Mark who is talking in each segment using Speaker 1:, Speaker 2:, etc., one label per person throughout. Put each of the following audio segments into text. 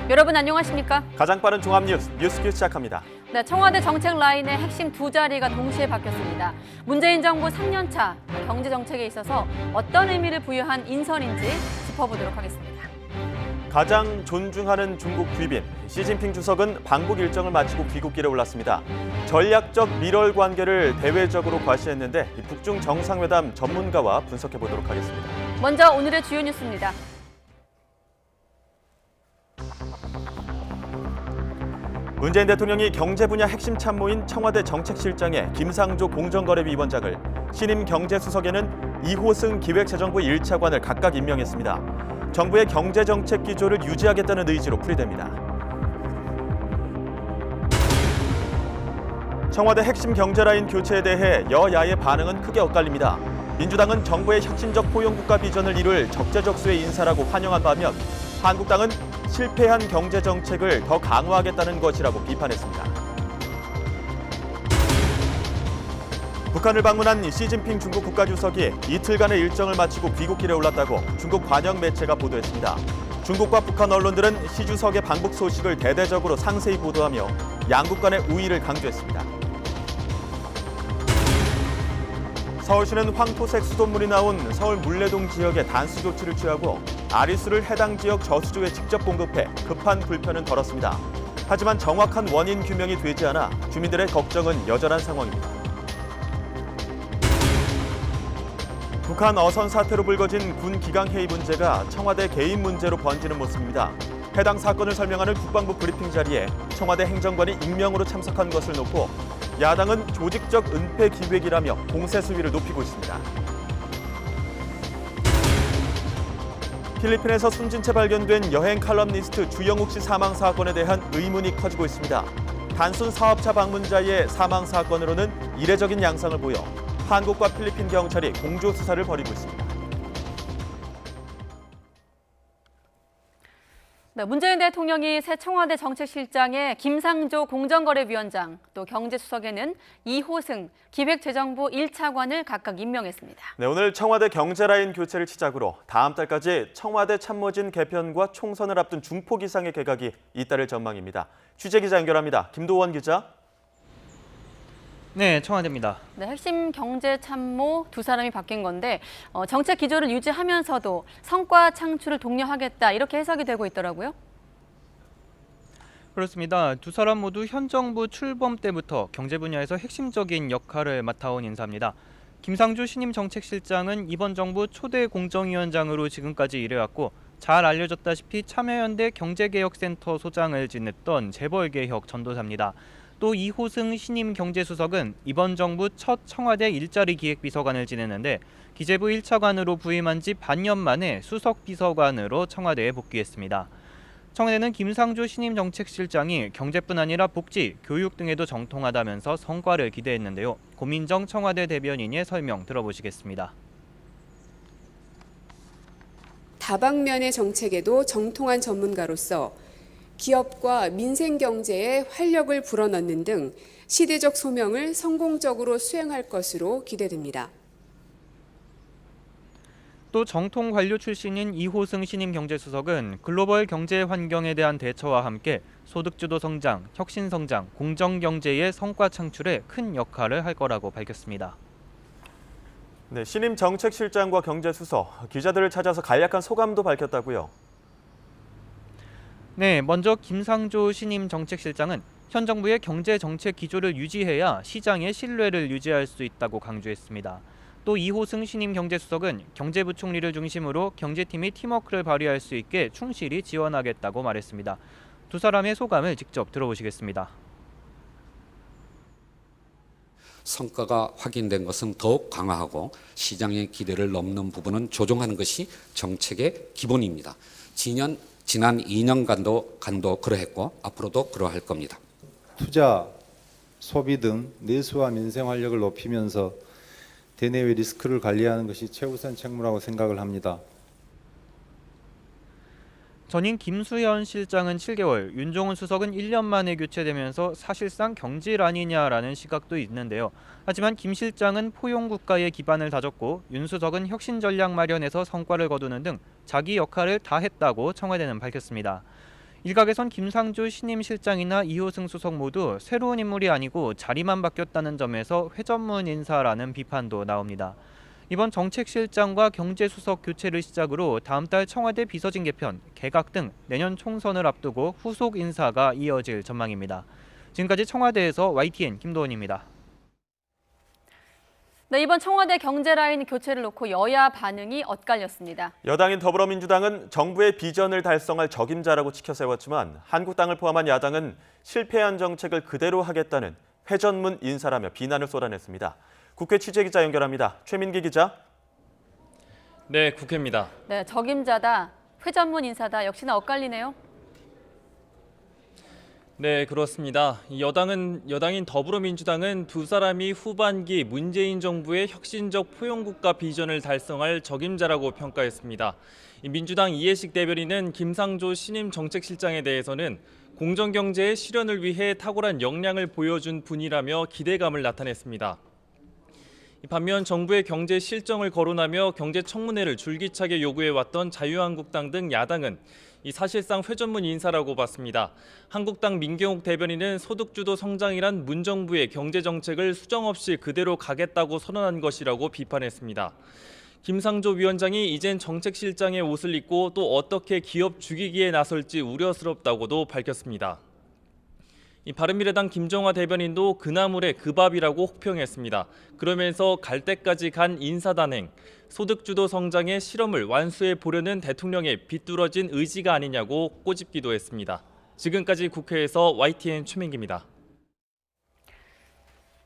Speaker 1: 여러분 안녕하십니까?
Speaker 2: 가장 빠른 종합 뉴스큐 시작합니다.
Speaker 1: 네, 청와대 정책 라인의 핵심 두 자리가 동시에 바뀌었습니다. 문재인 정부 3년차 경제 정책에 있어서 어떤 의미를 부여한 인선인지 짚어보도록 하겠습니다.
Speaker 2: 가장 존중하는 중국 귀빈, 시진핑 주석은 방북 일정을 마치고 귀국길에 올랐습니다. 전략적 밀월 관계를 대외적으로 과시했는데 북중 정상회담 전문가와 분석해 보도록 하겠습니다.
Speaker 1: 먼저 오늘의 주요 뉴스입니다.
Speaker 2: 문재인 대통령이 경제 분야 핵심 참모인 청와대 정책실장에 김상조 공정거래위원장을, 신임 경제수석에는 이호승 기획재정부 1차관을 각각 임명했습니다. 정부의 경제정책 기조를 유지하겠다는 의지로 풀이됩니다. 청와대 핵심 경제라인 교체에 대해 여야의 반응은 크게 엇갈립니다. 민주당은 정부의 혁신적 포용국가 비전을 이룰 적재적소의 인사라고 환영한 반면, 한국당은 실패한 경제정책을 더 강화하겠다는 것이라고 비판했습니다. 북한을 방문한 시진핑 중국 국가주석이 이틀간의 일정을 마치고 귀국길에 올랐다고 중국 관영 매체가 보도했습니다. 중국과 북한 언론들은 시 주석의 방북 소식을 대대적으로 상세히 보도하며 양국 간의 우위를 강조했습니다. 서울시는 황토색 수돗물이 나온 서울 물레동 지역에 단수 조치를 취하고 아리수를 해당 지역 저수조에 직접 공급해 급한 불편은 덜었습니다. 하지만 정확한 원인 규명이 되지 않아 주민들의 걱정은 여전한 상황입니다. 북한 어선 사태로 불거진 군 기강회의 문제가 청와대 개인 문제로 번지는 모습입니다. 해당 사건을 설명하는 국방부 브리핑 자리에 청와대 행정관이 익명으로 참석한 것을 놓고 야당은 조직적 은폐 기획이라며 공세 수위를 높이고 있습니다. 필리핀에서 숨진 채 발견된 여행 칼럼니스트 주영욱 씨 사망 사건에 대한 의문이 커지고 있습니다. 단순 사업차 방문자의 사망 사건으로는 이례적인 양상을 보여 한국과 필리핀 경찰이 공조 수사를 벌이고 있습니다.
Speaker 1: 네, 문재인 대통령이 새 청와대 정책실장에 김상조 공정거래위원장, 또 경제수석에는 이호승 기획재정부 1차관을 각각 임명했습니다.
Speaker 2: 네, 오늘 청와대 경제라인 교체를 시작으로 다음 달까지 청와대 참모진 개편과 총선을 앞둔 중폭 이상의 개각이 잇따를 전망입니다. 취재기자 연결합니다. 김도원 기자.
Speaker 3: 네, 청와대입니다.
Speaker 1: 네, 핵심 경제 참모 두 사람이 바뀐 건데 정책 기조를 유지하면서도 성과 창출을 독려하겠다 이렇게 해석이 되고 있더라고요.
Speaker 3: 그렇습니다. 두 사람 모두 현 정부 출범 때부터 경제 분야에서 핵심적인 역할을 맡아온 인사입니다. 김상조 신임 정책실장은 이번 정부 초대 공정위원장으로 지금까지 일해왔고, 잘 알려졌다시피 참여연대 경제개혁센터 소장을 지냈던 재벌개혁 전도사입니다. 또 이호승 신임 경제수석은 이번 정부 첫 청와대 일자리 기획비서관을 지냈는데 기재부 1차관으로 부임한 지 반년 만에 수석비서관으로 청와대에 복귀했습니다. 청와대는 김상조 신임 정책실장이 경제뿐 아니라 복지, 교육 등에도 정통하다면서 성과를 기대했는데요. 고민정 청와대 대변인의 설명 들어보시겠습니다.
Speaker 4: 다방면의 정책에도 정통한 전문가로서 기업과 민생 경제에 활력을 불어넣는 등 시대적 소명을 성공적으로 수행할 것으로 기대됩니다.
Speaker 3: 또 정통 관료 출신인 이호승 신임 경제수석은 글로벌 경제 환경에 대한 대처와 함께 소득주도 성장, 혁신 성장, 공정 경제의 성과 창출에 큰 역할을 할 거라고 밝혔습니다.
Speaker 2: 네, 신임 정책실장과 경제수석, 기자들을 찾아서 간략한 소감도 밝혔다고요.
Speaker 3: 네, 먼저 김상조 신임 정책실장은 현 정부의 경제 정책 기조를 유지해야 시장의 신뢰를 유지할 수 있다고 강조했습니다. 또 이호승 신임 경제수석은 경제부총리를 중심으로 경제팀이 팀워크를 발휘할 수 있게 충실히 지원하겠다고 말했습니다. 두 사람의 소감을 직접 들어보시겠습니다.
Speaker 5: 성과가 확인된 것은 더욱 강화하고 시장의 기대를 넘는 부분은 조정하는 것이 정책의 기본입니다. 지난 2년간도 그러했고 앞으로도 그러할 겁니다.
Speaker 6: 투자, 소비 등 내수와 민생 활력을 높이면서 대내외 리스크를 관리하는 것이 최우선 책무라고 생각을 합니다.
Speaker 3: 전임 김수현 실장은 7개월, 윤종훈 수석은 1년 만에 교체되면서 사실상 경질 아니냐라는 시각도 있는데요. 하지만 김 실장은 포용국가의 기반을 다졌고 윤 수석은 혁신 전략 마련에서 성과를 거두는 등 자기 역할을 다 했다고 청와대는 밝혔습니다. 일각에선 김상조 신임 실장이나 이호승 수석 모두 새로운 인물이 아니고 자리만 바뀌었다는 점에서 회전문 인사라는 비판도 나옵니다. 이번 정책실장과 경제수석 교체를 시작으로 다음 달 청와대 비서진 개편, 개각 등 내년 총선을 앞두고 후속 인사가 이어질 전망입니다. 지금까지 청와대에서 YTN 김도원입니다.
Speaker 1: 네, 이번 청와대 경제 라인 교체를 놓고 여야 반응이 엇갈렸습니다.
Speaker 2: 여당인 더불어민주당은 정부의 비전을 달성할 적임자라고 치켜 세웠지만 한국당을 포함한 야당은 실패한 정책을 그대로 하겠다는 회전문 인사라며 비난을 쏟아냈습니다. 국회 취재기자 연결합니다. 최민기 기자.
Speaker 7: 네, 국회입니다.
Speaker 1: 네, 적임자다, 회전문 인사다 역시나 엇갈리네요.
Speaker 7: 네, 그렇습니다. 여당인 더불어민주당은 두 사람이 후반기 문재인 정부의 혁신적 포용국가 비전을 달성할 적임자라고 평가했습니다. 민주당 이해식 대변인은 김상조 신임 정책실장에 대해서는 공정경제의 실현을 위해 탁월한 역량을 보여준 분이라며 기대감을 나타냈습니다. 반면 정부의 경제 실정을 거론하며 경제청문회를 줄기차게 요구해왔던 자유한국당 등 야당은 사실상 회전문 인사라고 봤습니다. 한국당 민경욱 대변인은 소득주도 성장이란 문정부의 경제정책을 수정없이 그대로 가겠다고 선언한 것이라고 비판했습니다. 김상조 위원장이 이젠 정책실장의 옷을 입고 또 어떻게 기업 죽이기에 나설지 우려스럽다고도 밝혔습니다. 바른미래당 김정화 대변인도 그나물의 그 밥이라고 혹평했습니다. 그러면서 갈 때까지 간 인사단행, 소득주도 성장의 실험을 완수해 보려는 대통령의 비뚤어진 의지가 아니냐고 꼬집기도 했습니다. 지금까지 국회에서 YTN 최민기입니다.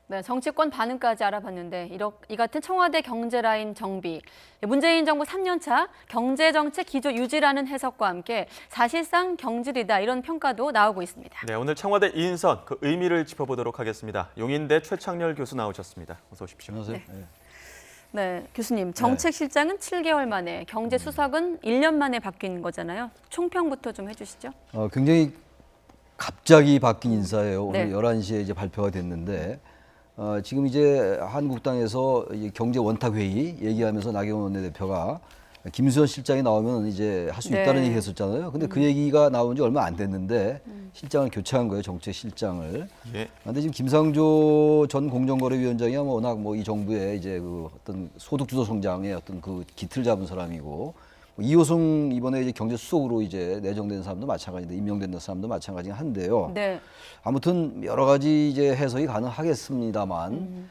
Speaker 1: 네, 정치권 반응까지 알아봤는데 이 같은 청와대 경제 라인 정비, 문재인 정부 3년차 경제정책 기조 유지라는 해석과 함께 사실상 경질이다 이런 평가도 나오고 있습니다.
Speaker 2: 네, 오늘 청와대 인선 그 의미를 짚어보도록 하겠습니다. 용인대 최창렬 교수 나오셨습니다. 어서 오십시오.
Speaker 6: 안녕하세요.
Speaker 1: 네, 교수님, 정책실장은 7개월 만에, 경제수석은 1년 만에 바뀐 거잖아요. 총평부터 좀 해주시죠.
Speaker 8: 굉장히 갑자기 바뀐 인사예요. 오늘
Speaker 1: 네.
Speaker 8: 11시에 이제 발표가 됐는데 지금 이제 한국당에서 경제 원탁 회의 얘기하면서 나경원 원내대표가 김수현 실장이 나오면 이제 할 수
Speaker 1: 네.
Speaker 8: 있다는 얘기 했었잖아요. 근데 그 얘기가 나온 지 얼마 안 됐는데 실장을 교체한 거예요. 정책 실장을.
Speaker 2: 예.
Speaker 8: 근데 지금 김상조 전 공정거래위원장이야 뭐 워낙 뭐 이 정부의 이제 그 어떤 소득주도 성장의 어떤 그 기틀 잡은 사람이고 이호승 이번에 이제 경제수석으로 이제 내정된 사람도 마찬가지인데 임명된 사람도 마찬가지긴 한데요.
Speaker 1: 네.
Speaker 8: 아무튼 여러 가지 이제 해석이 가능하겠습니다만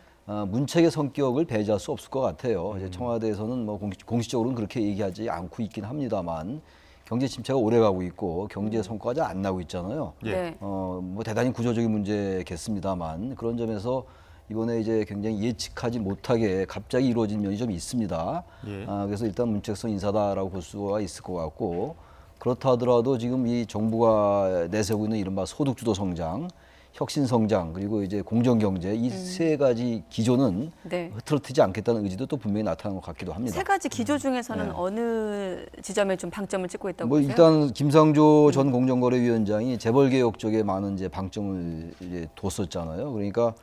Speaker 8: 문책의 성격을 배제할 수 없을 것 같아요. 이제 청와대에서는 뭐 공식적으로는 그렇게 얘기하지 않고 있긴 합니다만 경제 침체가 오래가고 있고 경제 성과가 잘 안 나고 있잖아요.
Speaker 2: 예.
Speaker 1: 네.
Speaker 8: 뭐 대단히 구조적인 문제겠습니다만 그런 점에서 이번에 이제 굉장히 예측하지 못하게 갑자기 이루어진 면이 좀 있습니다.
Speaker 2: 예.
Speaker 8: 그래서 일단 문책성 인사다라고 볼 수가 있을 것 같고 그렇다 하더라도 지금 이 정부가 내세우고 있는 이른바 소득주도 성장, 혁신 성장 그리고 이제 공정 경제 이 세 가지 기조는
Speaker 1: 네.
Speaker 8: 흐트러뜨리지 않겠다는 의지도 또 분명히 나타난 것 같기도 합니다.
Speaker 1: 세 가지 기조 중에서는
Speaker 8: 네.
Speaker 1: 어느 지점에 좀 방점을 찍고 있다고
Speaker 8: 뭐
Speaker 1: 보세요?
Speaker 8: 일단 김상조 전 공정거래위원장이 재벌 개혁 쪽에 많은 이제 방점을 이제 뒀었잖아요. 그러니까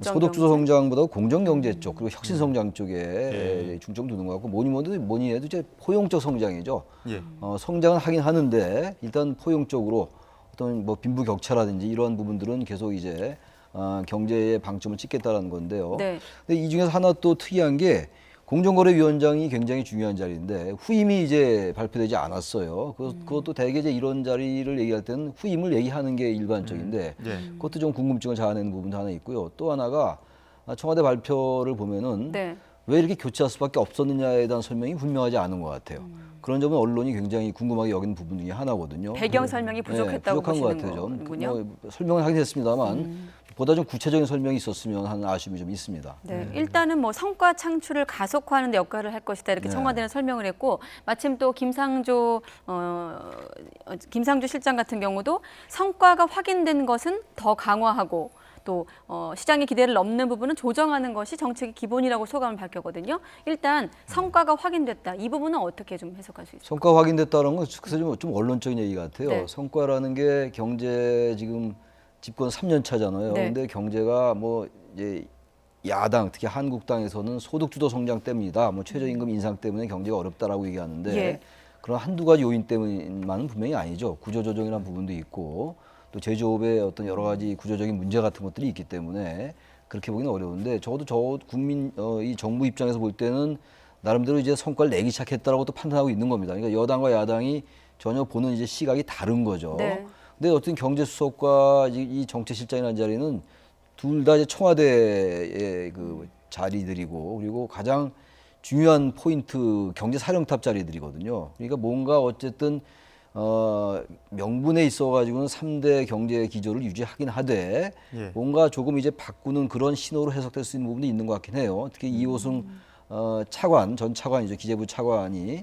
Speaker 8: 소득주도 성장보다 공정 경제 쪽 그리고 혁신 성장 쪽에
Speaker 2: 예.
Speaker 8: 중점 두는 것 같고 뭐니 해도 이제 포용적 성장이죠.
Speaker 2: 예.
Speaker 8: 성장은 하긴 하는데 일단 포용적으로 어떤 뭐 빈부격차라든지 이러한 부분들은 계속 이제 경제에 방점을 찍겠다라는 건데요.
Speaker 1: 네.
Speaker 8: 근데 이 중에서 하나 또 특이한 게 공정거래위원장이 굉장히 중요한 자리인데 후임이 이제 발표되지 않았어요. 그것도 대개 이제 이런 자리를 얘기할 때는 후임을 얘기하는 게 일반적인데
Speaker 2: 예.
Speaker 8: 그것도 좀 궁금증을 자아내는 부분도 하나 있고요. 또 하나가 청와대 발표를 보면은
Speaker 1: 네.
Speaker 8: 왜 이렇게 교체할 수밖에 없었느냐에 대한 설명이 분명하지 않은 것 같아요. 그런 점은 언론이 굉장히 궁금하게 여기는 부분 중에 하나거든요.
Speaker 1: 배경 설명이 부족했다고
Speaker 8: 부족한 것
Speaker 1: 보시는
Speaker 8: 같아요. 좀.
Speaker 1: 거군요.
Speaker 8: 뭐 설명을 하긴 했습니다만 보다 좀 구체적인 설명이 있었으면 하는 아쉬움이 좀 있습니다.
Speaker 1: 네, 일단은 뭐 성과 창출을 가속화하는 데 역할을 할 것이다 이렇게
Speaker 8: 네.
Speaker 1: 청와대는 설명을 했고 마침 또 김상조 실장 같은 경우도 성과가 확인된 것은 더 강화하고 또 시장의 기대를 넘는 부분은 조정하는 것이 정책의 기본이라고 소감을 밝혔거든요. 일단 성과가 확인됐다. 이 부분은 어떻게 좀 해석할 수 있을까요?
Speaker 8: 성과 확인됐다는 건 그래서 좀 언론적인 얘기 같아요.
Speaker 1: 네.
Speaker 8: 성과라는 게 경제 지금 집권 3년 차잖아요.
Speaker 1: 네.
Speaker 8: 근데 경제가 뭐 이제 야당 특히 한국당에서는 소득주도 성장 때문이다. 뭐 최저임금 인상 때문에 경제가 어렵다라고 얘기하는데
Speaker 1: 예.
Speaker 8: 그런 한두 가지 요인 때문만은 분명히 아니죠. 구조조정이라는 부분도 있고 또 제조업의 어떤 여러 가지 구조적인 문제 같은 것들이 있기 때문에 그렇게 보기는 어려운데 적어도 이 정부 입장에서 볼 때는 나름대로 이제 성과를 내기 시작했다라고 또 판단하고 있는 겁니다. 그러니까 여당과 야당이 전혀 보는 이제 시각이 다른 거죠.
Speaker 1: 네.
Speaker 8: 근데 어떤 경제수석과 이 정책실장이라는 자리는 둘 다 이제 청와대의 그 자리들이고 그리고 가장 중요한 포인트 경제사령탑 자리들이거든요. 그러니까 뭔가 어쨌든 명분에 있어가지고는 3대 경제 기조를 유지하긴 하되
Speaker 2: 예.
Speaker 8: 뭔가 조금 이제 바꾸는 그런 신호로 해석될 수 있는 부분도 있는 것 같긴 해요. 특히 이호승 차관, 전 차관이죠. 기재부 차관이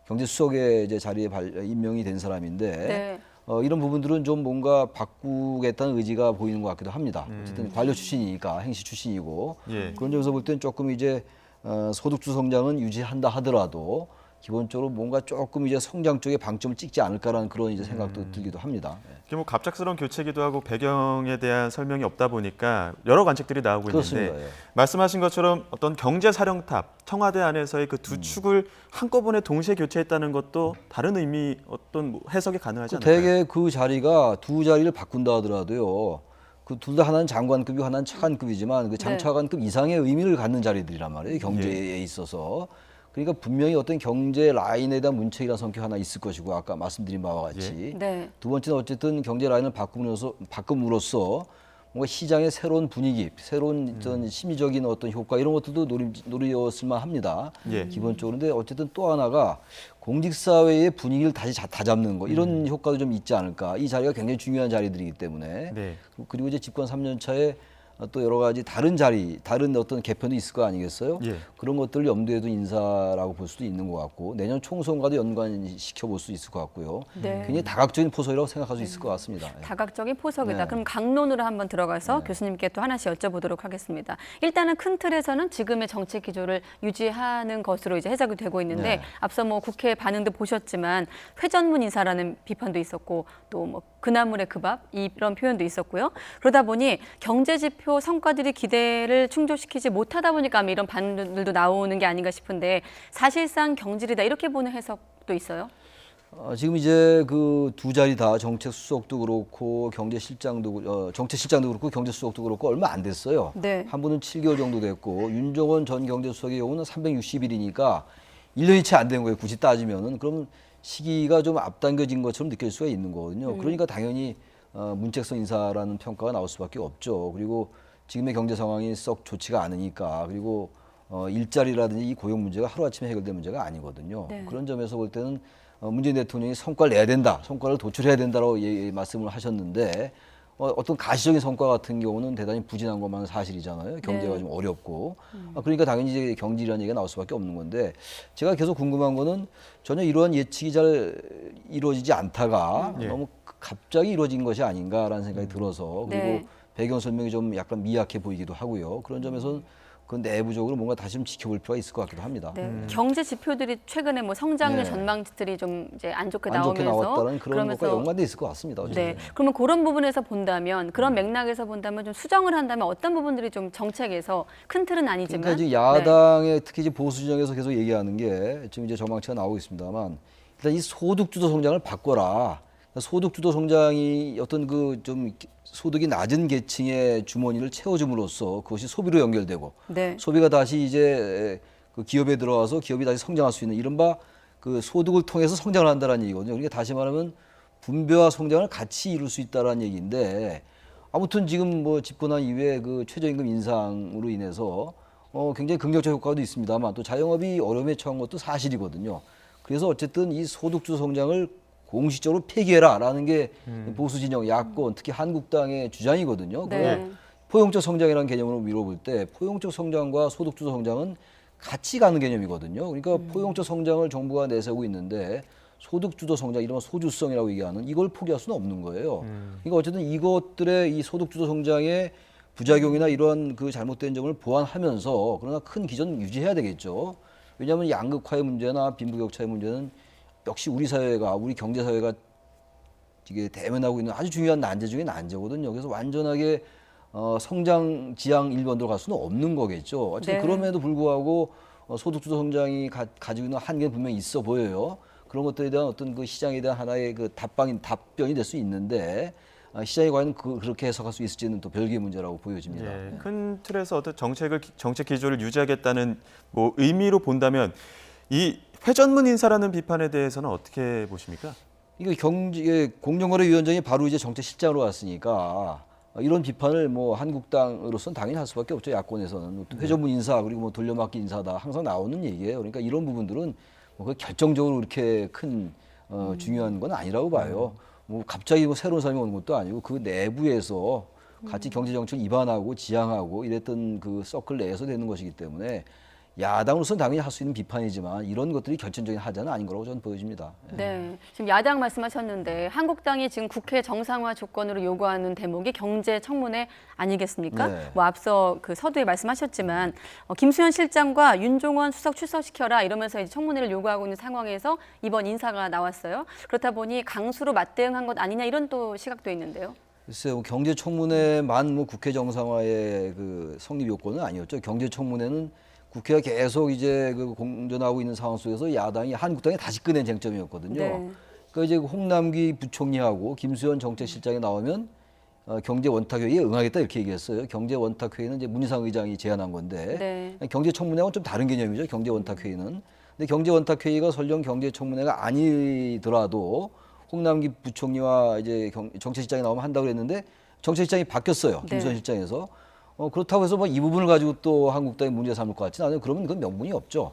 Speaker 8: 경제수석의 이제 자리에 임명이 된 사람인데
Speaker 1: 네.
Speaker 8: 이런 부분들은 좀 뭔가 바꾸겠다는 의지가 보이는 것 같기도 합니다. 어쨌든 관료 출신이니까 행시 출신이고
Speaker 2: 예.
Speaker 8: 그런 점에서 볼 때는 조금 이제 소득주 성장은 유지한다 하더라도 기본적으로 뭔가 조금 이제 성장 쪽에 방점을 찍지 않을까라는 그런 이제 생각도 들기도 합니다.
Speaker 2: 이게 뭐 갑작스러운 교체기도 하고 배경에 대한 설명이 없다 보니까 여러 관측들이 나오고
Speaker 8: 그렇습니다.
Speaker 2: 있는데
Speaker 8: 예.
Speaker 2: 말씀하신 것처럼 어떤 경제 사령탑 청와대 안에서의 그 두 축을 한꺼번에 동시에 교체했다는 것도 다른 의미 어떤 뭐 해석이 가능하지 않을까요?
Speaker 8: 대개 그 자리가 두 자리를 바꾼다 하더라도요. 그 둘 다 하나는 장관급이고 하나는 차관급이지만 그 장차관급 이상의 의미를 갖는 자리들이란 말이에요. 경제에 있어서. 그러니까 분명히 어떤 경제 라인에 대한 문책이라는 성격이 하나 있을 것이고 아까 말씀드린 바와 같이
Speaker 1: 네.
Speaker 8: 두 번째는 어쨌든 경제 라인을 바꿈으로써 뭔가 시장의 새로운 분위기, 새로운 어떤 심리적인 어떤 효과 이런 것들도 노렸을 만합니다.
Speaker 2: 예.
Speaker 8: 기본적으로. 근데 어쨌든 또 하나가 공직사회의 분위기를 다시 다잡는 거 이런 효과도 좀 있지 않을까. 이 자리가 굉장히 중요한 자리들이기 때문에
Speaker 2: 네.
Speaker 8: 그리고 이제 집권 3년 차에 또 여러 가지 다른 자리, 다른 어떤 개편도 있을 거 아니겠어요?
Speaker 2: 예.
Speaker 8: 그런 것들을 염두에 둔 인사라고 볼 수도 있는 것 같고 내년 총선과도 연관시켜 볼 수 있을 것 같고요.
Speaker 1: 네.
Speaker 8: 굉장히 다각적인 포석이라고 생각할 수 있을 것 같습니다. 예.
Speaker 1: 다각적인 포석이다.
Speaker 8: 네.
Speaker 1: 그럼 강론으로 한번 들어가서 교수님께 또 하나씩 여쭤보도록 하겠습니다. 일단은 큰 틀에서는 지금의 정책 기조를 유지하는 것으로 이제 해석이 되고 있는데
Speaker 8: 네.
Speaker 1: 앞서 뭐 국회 반응도 보셨지만 회전문 인사라는 비판도 있었고 또 뭐 그나물의 그 밥 이런 표현도 있었고요. 그러다 보니 경제 지표 성과들이 기대를 충족시키지 못하다 보니까 아마 이런 반응들도 나오는 게 아닌가 싶은데 사실상 경질이다 이렇게 보는 해석도 있어요.
Speaker 8: 지금 이제 그 두 자리 다 정책수석도 그렇고 정책실장도 그렇고 경제수석도 그렇고 얼마 안 됐어요.
Speaker 1: 네.
Speaker 8: 한 분은 7개월 정도 됐고 윤정원 전 경제수석의 경우는 360일이니까 1년이 채 안 된 거예요. 굳이 따지면은 그럼 시기가 좀 앞당겨진 것처럼 느낄 수가 있는 거거든요. 그러니까 당연히 문책성 인사라는 평가가 나올 수밖에 없죠. 그리고 지금의 경제 상황이 썩 좋지가 않으니까 그리고 일자리라든지 이 고용 문제가 하루아침에 해결될 문제가 아니거든요.
Speaker 1: 네.
Speaker 8: 그런 점에서 볼 때는 문재인 대통령이 성과를 내야 된다, 성과를 도출해야 된다라고 말씀을 하셨는데 어떤 가시적인 성과 같은 경우는 대단히 부진한 것만은 사실이잖아요. 경제가
Speaker 1: 네.
Speaker 8: 좀 어렵고 그러니까 당연히 이제 경질이라는 얘기가 나올 수밖에 없는 건데 제가 계속 궁금한 거는 전혀 이러한 예측이 잘 이루어지지 않다가
Speaker 2: 예.
Speaker 8: 너무 갑자기 이루어진 것이 아닌가라는 생각이 들어서 그리고
Speaker 1: 네.
Speaker 8: 배경 설명이 좀 약간 미약해 보이기도 하고요. 그런 점에서는 그 내부적으로 뭔가 다시 좀 지켜볼 필요가 있을 것 같기도 합니다.
Speaker 1: 네. 경제 지표들이 최근에 뭐 성장률
Speaker 8: 네.
Speaker 1: 전망들이 좀 이제 안 좋게
Speaker 8: 안 좋게
Speaker 1: 나오면서
Speaker 8: 나왔다는 그런 것과 연관돼 있을 것 같습니다. 어쨌든.
Speaker 1: 네. 그러면 그런 부분에서 본다면 그런 맥락에서 본다면 좀 수정을 한다면 어떤 부분들이 좀 정책에서 큰 틀은 아니지만
Speaker 8: 그러니까 지금 야당의 특히 이제 보수 진영에서 계속 얘기하는 게 지금 이제 전망치가 나오고 있습니다만 일단 이 소득주도 성장을 바꿔라. 소득주도 성장이 어떤 그 좀 소득이 낮은 계층의 주머니를 채워줌으로써 그것이 소비로 연결되고
Speaker 1: 네.
Speaker 8: 소비가 다시 이제 그 기업에 들어와서 기업이 다시 성장할 수 있는 이른바 그 소득을 통해서 성장을 한다는 얘기거든요. 그러니까 다시 말하면 분배와 성장을 같이 이룰 수 있다는 얘기인데 아무튼 지금 뭐 집권한 이후에 그 최저임금 인상으로 인해서 굉장히 긍정적 효과도 있습니다만 또 자영업이 어려움에 처한 것도 사실이거든요. 그래서 어쨌든 이 소득주도 성장을 공식적으로 폐기해라라는 게 보수 진영, 야권, 특히 한국당의 주장이거든요.
Speaker 1: 네.
Speaker 8: 포용적 성장이라는 개념으로 미뤄볼 때 포용적 성장과 소득주도 성장은 같이 가는 개념이거든요. 그러니까 포용적 성장을 정부가 내세우고 있는데 소득주도 성장, 이런 소주성이라고 얘기하는 이걸 포기할 수는 없는 거예요. 그러니까 어쨌든 이것들의 이 소득주도 성장의 부작용이나 이러한 그 잘못된 점을 보완하면서 그러나 큰 기전 유지해야 되겠죠. 왜냐하면 양극화의 문제나 빈부격차의 문제는 역시 우리 사회가, 우리 경제 사회가 이게 대면하고 있는 아주 중요한 난제 중에 난제거든요. 그래서 완전하게 성장 지향 일반도로 갈 수는 없는 거겠죠. 어쨌든
Speaker 1: 네.
Speaker 8: 그럼에도 불구하고 소득주도 성장이 가지고 있는 한계는 분명히 있어 보여요. 그런 것들에 대한 어떤 그 시장에 대한 하나의 그 답변이 될 수 있는데 시장이 과연 그렇게 해석할 수 있을지는 또 별개의 문제라고 보여집니다.
Speaker 2: 예, 큰 틀에서 어떤 정책 기조를 유지하겠다는 뭐 의미로 본다면 이 회전문 인사라는 비판에 대해서는 어떻게 보십니까?
Speaker 8: 이거 공정거래위원장이 바로 이제 정책실장으로 왔으니까 이런 비판을 뭐 한국당으로서는 당연히 할 수밖에 없죠. 야권에서는 회전문 인사 그리고 뭐 돌려막기 인사다 항상 나오는 얘기예요. 그러니까 이런 부분들은 뭐 결정적으로 그렇게 큰 중요한 건 아니라고 봐요. 뭐 갑자기 뭐 새로운 사람이 오는 것도 아니고 그 내부에서 같이 경제 정책을 입안하고 지향하고 이랬던 그 서클 내에서 되는 것이기 때문에 야당으로서는 당연히 할 수 있는 비판이지만 이런 것들이 결정적인 하자는 아닌 거라고 저는 보여집니다.
Speaker 1: 네, 지금 야당 말씀하셨는데 한국당이 지금 국회 정상화 조건으로 요구하는 대목이 경제 청문회 아니겠습니까?
Speaker 8: 네.
Speaker 1: 뭐 앞서 그 서두에 말씀하셨지만 김수현 실장과 윤종원 수석 출석시켜라 이러면서 이제 청문회를 요구하고 있는 상황에서 이번 인사가 나왔어요. 그렇다 보니 강수로 맞대응한 것 아니냐 이런 또 시각도 있는데요.
Speaker 8: 글쎄요, 경제청문회만 뭐 국회 정상화의 그 성립 요건은 아니었죠. 경제청문회는 국회가 계속 이제 그 공전하고 있는 상황 속에서 한국당이 다시 꺼낸 쟁점이었거든요.
Speaker 1: 네.
Speaker 8: 그러니까 이제 홍남기 부총리하고 김수현 정책실장이 나오면 경제원탁회의에 응하겠다 이렇게 얘기했어요. 경제원탁회의는 이제 문희상 의장이 제안한 건데
Speaker 1: 네.
Speaker 8: 경제청문회하고는 좀 다른 개념이죠. 경제원탁회의는. 근데 경제원탁회의가 설령 경제청문회가 아니더라도 홍남기 부총리와 이제 정책실장이 나오면 한다고 그랬는데 정책실장이 바뀌었어요. 김수현
Speaker 1: 네.
Speaker 8: 실장에서. 그렇다고 해서 뭐 이 부분을 가지고 또 한국당이 문제 삼을 것 같지는 않아요. 그러면 그건 명분이 없죠.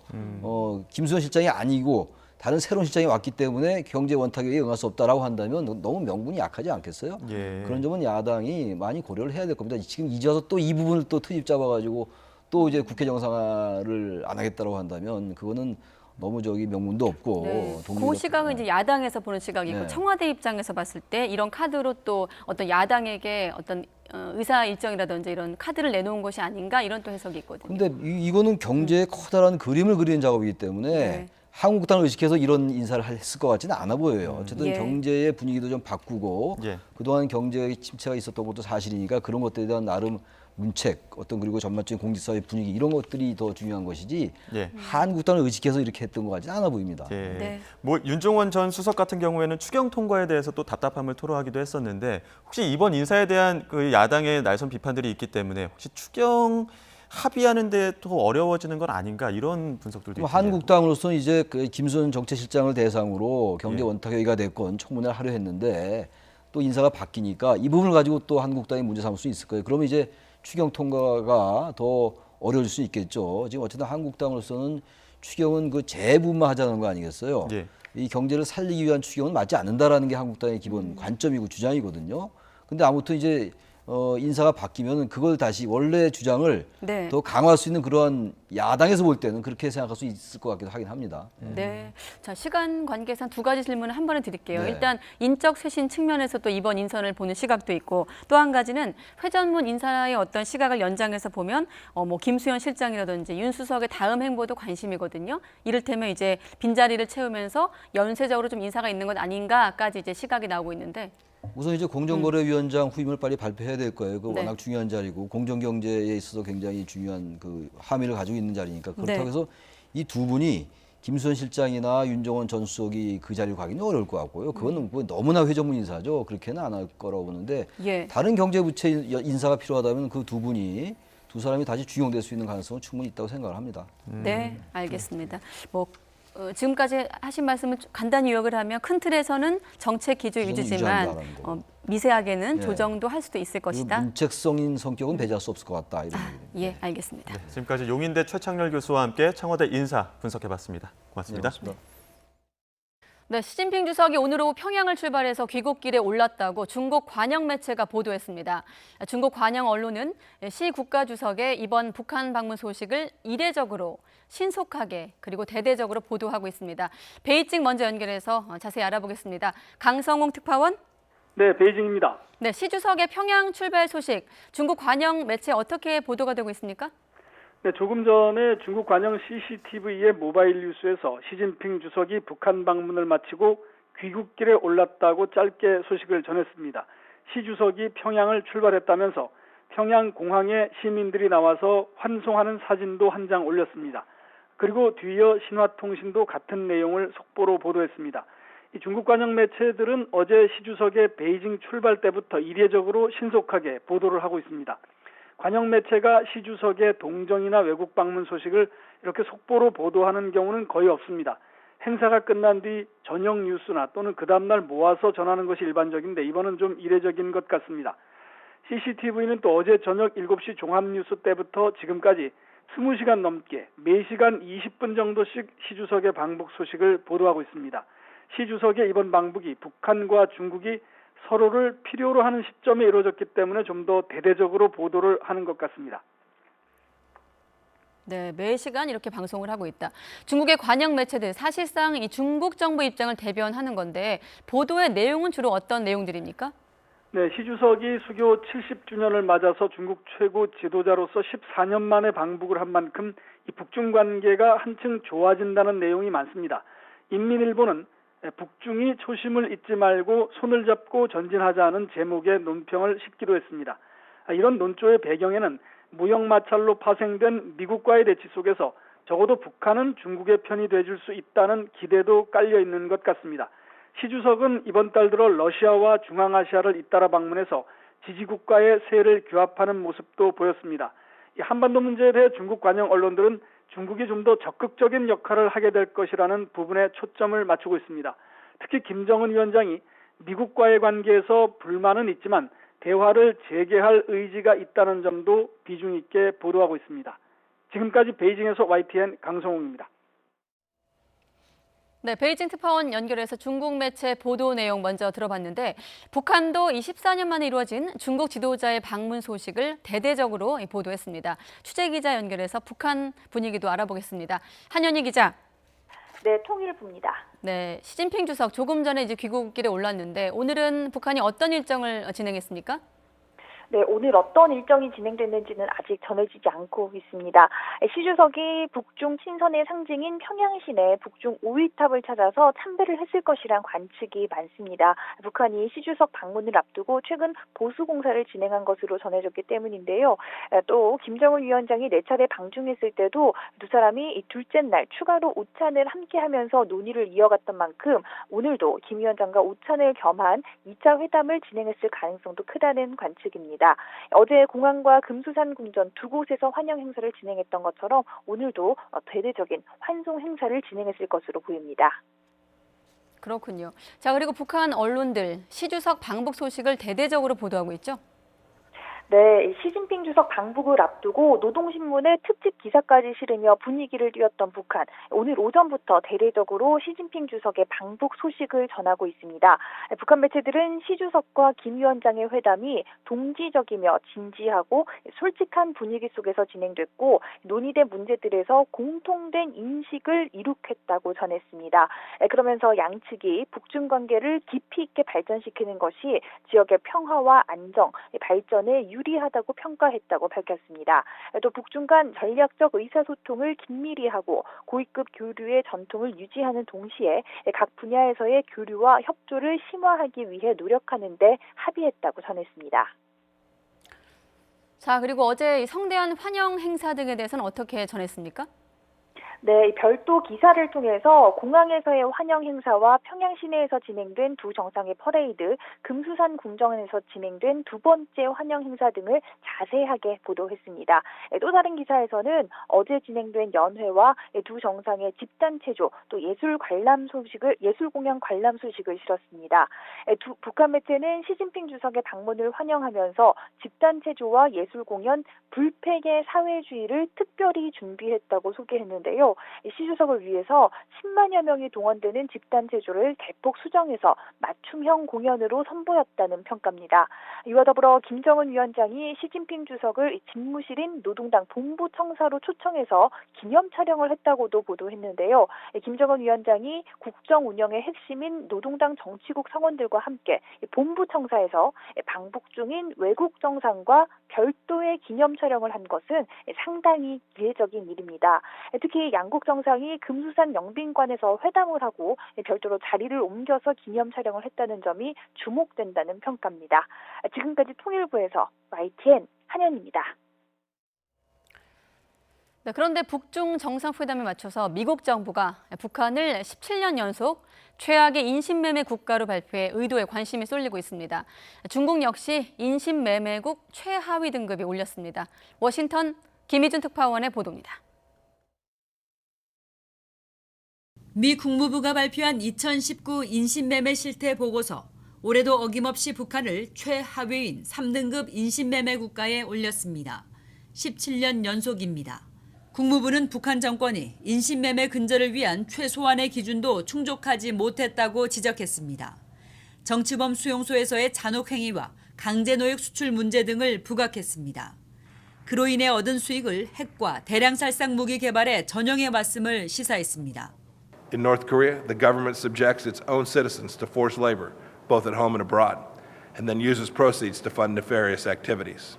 Speaker 8: 김수현 실장이 아니고 다른 새로운 실장이 왔기 때문에 경제원탁회의에 응할 수 없다라고 한다면 너무 명분이 약하지 않겠어요?
Speaker 2: 예.
Speaker 8: 그런 점은 야당이 많이 고려를 해야 될 겁니다. 지금 이제 와서 또 이 부분을 또 트집 잡아가지고 또 이제 국회 정상화를 안 하겠다라고 한다면 그거는 너무 명분도 없고
Speaker 1: 네.
Speaker 8: 동의도
Speaker 1: 그 시각은 이제 야당에서 보는 시각이고
Speaker 8: 네.
Speaker 1: 청와대 입장에서 봤을 때 이런 카드로 또 어떤 야당에게 어떤 의사 일정이라든지 이런 카드를 내놓은 것이 아닌가 이런 또 해석이 있거든요.
Speaker 8: 근데 이거는 경제의 커다란 그림을 그리는 작업이기 때문에
Speaker 1: 네.
Speaker 8: 한국당을 의식해서 이런 인사를 했을 것 같지는 않아 보여요. 어쨌든
Speaker 1: 예.
Speaker 8: 경제의 분위기도 좀 바꾸고
Speaker 2: 예.
Speaker 8: 그동안 경제의 침체가 있었던 것도 사실이니까 그런 것들에 대한 나름 문책, 그리고 전반적인 공직사회 분위기 이런 것들이 더 중요한 것이지
Speaker 2: 예.
Speaker 8: 한국당을 의식해서 이렇게 했던 것 같지는 않아 보입니다.
Speaker 2: 예.
Speaker 1: 네.
Speaker 2: 뭐 윤종원 전 수석 같은 경우에는 추경 통과에 대해서 또 답답함을 토로하기도 했었는데 혹시 이번 인사에 대한 그 야당의 날선 비판들이 있기 때문에 혹시 추경 합의하는데 또 어려워지는 건 아닌가 이런 분석들도 있네요.
Speaker 8: 한국당으로서는 이제 그 김수현 정책실장을 대상으로 경제
Speaker 2: 예.
Speaker 8: 원탁회의가 됐건 청문회를 하려 했는데 또 인사가 바뀌니까 이 부분을 가지고 또 한국당이 문제 삼을 수 있을 거예요. 그러면 이제 추경 통과가 더 어려울 수 있겠죠. 지금 어쨌든 한국당으로서는 추경은 그 재부만 하자는 거 아니겠어요?
Speaker 2: 예.
Speaker 8: 이 경제를 살리기 위한 추경은 맞지 않는다라는 게 한국당의 기본 관점이고 주장이거든요. 근데 아무튼 이제 인사가 바뀌면 그걸 다시 원래 주장을
Speaker 1: 네.
Speaker 8: 더 강화할 수 있는 그런 야당에서 볼 때는 그렇게 생각할 수 있을 것 같기도 하긴 합니다.
Speaker 1: 네. 자, 시간 관계상 두 가지 질문을 한 번에 드릴게요.
Speaker 8: 네.
Speaker 1: 일단 인적 쇄신 측면에서 또 이번 인선을 보는 시각도 있고 또 한 가지는 회전문 인사의 어떤 시각을 연장해서 보면 뭐 김수현 실장이라든지 윤 수석의 다음 행보도 관심이거든요. 이를테면 이제 빈자리를 채우면서 연쇄적으로 좀 인사가 있는 것 아닌가까지 이제 시각이 나오고 있는데
Speaker 8: 우선 이제 공정거래위원장 후임을 빨리 발표해야 될 거예요. 그
Speaker 1: 네.
Speaker 8: 워낙 중요한 자리고 공정경제에 있어서 굉장히 중요한 그 함의를 가지고 있는 자리니까 그렇다고
Speaker 1: 네.
Speaker 8: 해서 이 두 분이 김수현 실장이나 윤종원 전 수석이 그 자리를 가기는 어려울 것 같고요. 그거는 뭐 너무나 회전문 인사죠. 그렇게는 안 할 거라고 보는데
Speaker 1: 예.
Speaker 8: 다른 경제부처 인사가 필요하다면 그 두 사람이 다시 중용될 수 있는 가능성은 충분히 있다고 생각을 합니다.
Speaker 1: 네, 알겠습니다. 뭐 지금까지 하신 말씀을 간단히 요약을 하면 큰 틀에서는 정책 기조
Speaker 8: 기존
Speaker 1: 유지지만
Speaker 8: 유지한다라는 거.
Speaker 1: 미세하게는
Speaker 8: 네.
Speaker 1: 조정도 할 수도 있을
Speaker 8: 그
Speaker 1: 것이다.
Speaker 8: 문책성인 성격은 배제할 수 없을 것 같다. 이런 얘기입니다.
Speaker 1: 예, 알겠습니다.
Speaker 2: 지금까지 용인대 최창렬 교수와 함께 청와대 인사 분석해봤습니다. 고맙습니다. 네,
Speaker 1: 시진핑 주석이 오늘 오후 평양을 출발해서 귀국길에 올랐다고 중국 관영 매체가 보도했습니다. 중국 관영 언론은 시 국가주석의 이번 북한 방문 소식을 이례적으로 신속하게 그리고 대대적으로 보도하고 있습니다. 베이징 먼저 연결해서 자세히 알아보겠습니다. 강성웅 특파원.
Speaker 9: 네, 베이징입니다.
Speaker 1: 네, 시 주석의 평양 출발 소식 중국 관영 매체 어떻게 보도가 되고 있습니까?
Speaker 9: 네, 조금 전에 중국 관영 CCTV의 모바일 뉴스에서 시진핑 주석이 북한 방문을 마치고 귀국길에 올랐다고 짧게 소식을 전했습니다. 시 주석이 평양을 출발했다면서 평양 공항에 시민들이 나와서 환송하는 사진도 한 장 올렸습니다. 그리고 뒤이어 신화통신도 같은 내용을 속보로 보도했습니다. 이 중국 관영 매체들은 어제 시 주석의 베이징 출발 때부터 이례적으로 신속하게 보도를 하고 있습니다. 관영 매체가 시 주석의 동정이나 외국 방문 소식을 이렇게 속보로 보도하는 경우는 거의 없습니다. 행사가 끝난 뒤 저녁 뉴스나 또는 그 다음날 모아서 전하는 것이 일반적인데 이번은 좀 이례적인 것 같습니다. CCTV는 또 어제 저녁 7시 종합뉴스 때부터 지금까지 20시간 넘게 매시간 20분 정도씩 시 주석의 방북 소식을 보도하고 있습니다. 시 주석의 이번 방북이 북한과 중국이 서로를 필요로 하는 시점에 이루어졌기 때문에 좀 더 대대적으로 보도를 하는 것 같습니다.
Speaker 1: 네, 매 시간 이렇게 방송을 하고 있다. 중국의 관영 매체들 사실상 이 중국 정부 입장을 대변하는 건데 보도의 내용은 주로 어떤 내용들입니까?
Speaker 9: 네, 시 주석이 수교 70주년을 맞아서 중국 최고 지도자로서 14년 만에 방북을 한 만큼 이 북중 관계가 한층 좋아진다는 내용이 많습니다. 인민일보는 북중이 초심을 잊지 말고 손을 잡고 전진하자는 제목의 논평을 싣기도 했습니다. 이런 논조의 배경에는 무역 마찰로 파생된 미국과의 대치 속에서 적어도 북한은 중국의 편이 돼줄 수 있다는 기대도 깔려 있는 것 같습니다. 시 주석은 이번 달 들어 러시아와 중앙아시아를 잇따라 방문해서 지지국가의 세를 규합하는 모습도 보였습니다. 이 한반도 문제에 대해 중국 관영 언론들은 중국이 좀 더 적극적인 역할을 하게 될 것이라는 부분에 초점을 맞추고 있습니다. 특히 김정은 위원장이 미국과의 관계에서 불만은 있지만 대화를 재개할 의지가 있다는 점도 비중 있게 보도하고 있습니다. 지금까지 베이징에서 YTN 강성웅입니다.
Speaker 1: 네, 베이징 특파원 연결해서 중국 매체 보도 내용 먼저 들어봤는데 북한도 이 14년 만에 이루어진 중국 지도자의 방문 소식을 대대적으로 보도했습니다. 취재 기자 연결해서 북한 분위기도 알아보겠습니다. 한현희 기자.
Speaker 10: 네, 통일부입니다.
Speaker 1: 네, 시진핑 주석 조금 전에 이제 귀국길에 올랐는데 오늘은 북한이 어떤 일정을 진행했습니까?
Speaker 10: 네, 오늘 어떤 일정이 진행됐는지는 아직 전해지지 않고 있습니다. 시 주석이 북중 친선의 상징인 평양 시내 북중 5위탑을 찾아서 참배를 했을 것이란 관측이 많습니다. 북한이 시 주석 방문을 앞두고 최근 보수 공사를 진행한 것으로 전해졌기 때문인데요. 또 김정은 위원장이 4차례 방중했을 때도 두 사람이 이 둘째 날 추가로 오찬을 함께하면서 논의를 이어갔던 만큼 오늘도 김 위원장과 오찬을 겸한 2차 회담을 진행했을 가능성도 크다는 관측입니다. 어제 공항과 금수산 궁전 두 곳에서 환영 행사를 진행했던 것처럼 오늘도 대대적인 환송 행사를 진행했을 것으로 보입니다.
Speaker 1: 그렇군요. 자, 그리고 북한 언론들 시 주석 방북 소식을 대대적으로 보도하고 있죠?
Speaker 10: 네, 시진핑 주석 방북을 앞두고 노동신문에 특집 기사까지 실으며 분위기를 띄웠던 북한. 오늘 오전부터 대대적으로 시진핑 주석의 방북 소식을 전하고 있습니다. 북한 매체들은 시 주석과 김 위원장의 회담이 동지적이며 진지하고 솔직한 분위기 속에서 진행됐고 논의된 문제들에서 공통된 인식을 이룩했다고 전했습니다. 그러면서 양측이 북중 관계를 깊이 있게 발전시키는 것이 지역의 평화와 안정, 발전에 유리하다고 평가했다고 밝혔습니다. 또 북중 간 전략적 의사소통을 긴밀히 하고 고위급 교류의 전통을 유지하는 동시에 각 분야에서의 교류와 협조를 심화하기 위해 노력하는 데 합의했다고 전했습니다.
Speaker 1: 자, 그리고 어제 성대한 환영 행사 등에 대해서는 어떻게 전했습니까?
Speaker 10: 네, 별도 기사를 통해서 공항에서의 환영 행사와 평양 시내에서 진행된 두 정상의 퍼레이드, 금수산 궁전에서 진행된 두 번째 환영 행사 등을 자세하게 보도했습니다. 또 다른 기사에서는 어제 진행된 연회와 두 정상의 집단 체조, 또 예술 공연 관람 소식을 실었습니다. 북한 매체는 시진핑 주석의 방문을 환영하면서 집단 체조와 예술 공연, 불패의 사회주의를 특별히 준비했다고 소개했는데요. 시 주석을 위해서 10만여 명이 동원되는 집단 체조를 대폭 수정해서 맞춤형 공연으로 선보였다는 평가입니다. 이와 더불어 김정은 위원장이 시진핑 주석을 집무실인 노동당 본부청사로 초청해서 기념 촬영을 했다고도 보도했는데요. 김정은 위원장이 국정 운영의 핵심인 노동당 정치국 성원들과 함께 본부청사에서 방북 중인 외국 정상과 별도의 기념 촬영을 한 것은 상당히 이례적인 일입니다. 특히 양국 정상이 금수산 영빈관에서 회담을 하고 별도로 자리를 옮겨서 기념 촬영을 했다는 점이 주목된다는 평가입니다. 지금까지 통일부에서 YTN 한현입니다.
Speaker 1: 네, 그런데 북중 정상회담에 맞춰서 미국 정부가 북한을 17년 연속 최악의 인신매매 국가로 발표해 의도에 관심이 쏠리고 있습니다. 중국 역시 인신매매국 최하위 등급에 올렸습니다. 워싱턴 김희준 특파원의 보도입니다.
Speaker 11: 미 국무부가 발표한 2019 인신매매 실태 보고서. 올해도 어김없이 북한을 최하위인 3등급 인신매매 국가에 올렸습니다. 17년 연속입니다. 국무부는 북한 정권이 인신매매 근절을 위한 최소한의 기준도 충족하지 못했다고 지적했습니다. 정치범 수용소에서의 잔혹행위와 강제노역 수출 문제 등을 부각했습니다. 그로 인해 얻은 수익을 핵과 대량살상 무기 개발에 전용해 왔음을 시사했습니다.
Speaker 12: In North Korea, the government subjects its own citizens to forced labor, both at home and abroad, and then uses proceeds to fund nefarious activities.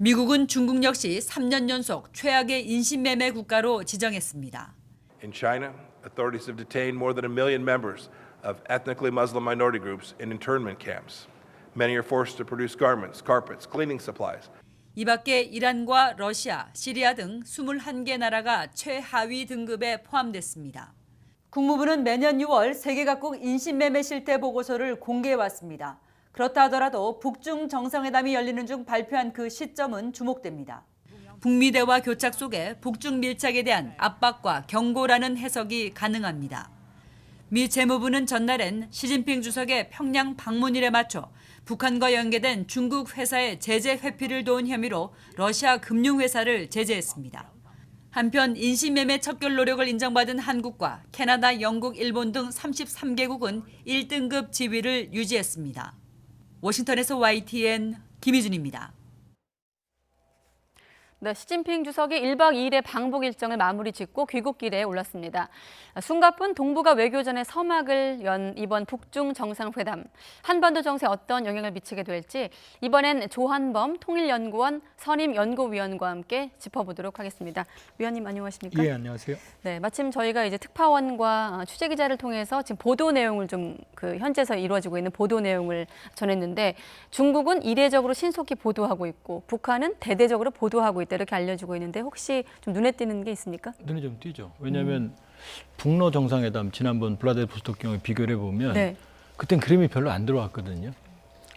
Speaker 11: 미국은 중국 역시 3년 연속 최악의 인신매매 국가로 지정했습니다.
Speaker 12: In China, authorities have detained more than 1 million members of ethnically Muslim minority groups in internment camps. Many are forced to produce garments, carpets, cleaning supplies.
Speaker 11: 이 밖에 이란과 러시아, 시리아 등 21개 나라가 최하위 등급에 포함됐습니다. 국무부는 매년 6월 세계 각국 인신매매 실태 보고서를 공개해왔습니다. 그렇다 하더라도 북중 정상회담이 열리는 중 발표한 그 시점은 주목됩니다. 북미 대화 교착 속에 북중 밀착에 대한 압박과 경고라는 해석이 가능합니다. 미 재무부는 전날엔 시진핑 주석의 평양 방문일에 맞춰 북한과 연계된 중국 회사의 제재 회피를 도운 혐의로 러시아 금융회사를 제재했습니다. 한편 인신매매 척결 노력을 인정받은 한국과 캐나다, 영국, 일본 등 33개국은 1등급 지위를 유지했습니다. 워싱턴에서 YTN 김희준입니다.
Speaker 1: 네, 시진핑 주석이 1박 2일의 방북 일정을 마무리 짓고 귀국길에 올랐습니다. 숨가쁜 동북아 외교전의 서막을 연 이번 북중 정상회담. 한반도 정세에 어떤 영향을 미치게 될지 이번엔 조한범 통일연구원 선임연구위원과 함께 짚어보도록 하겠습니다. 위원님 안녕하십니까?
Speaker 13: 예, 안녕하세요.
Speaker 1: 네, 마침 저희가 이제 특파원과 취재기자를 통해서 지금 보도 내용을 좀 현재서 이루어지고 있는 보도 내용을 전했는데 중국은 이례적으로 신속히 보도하고 있고 북한은 대대적으로 보도하고 있다. 이렇게 알려지고 있는데 혹시 좀 눈에 띄는 게 있습니까?
Speaker 13: 눈에 좀 띄죠. 왜냐하면 북러 정상회담 지난번 블라디보스토크 경우에 비교를 해보면
Speaker 1: 네.
Speaker 13: 그땐 그림이 별로 안 들어왔거든요.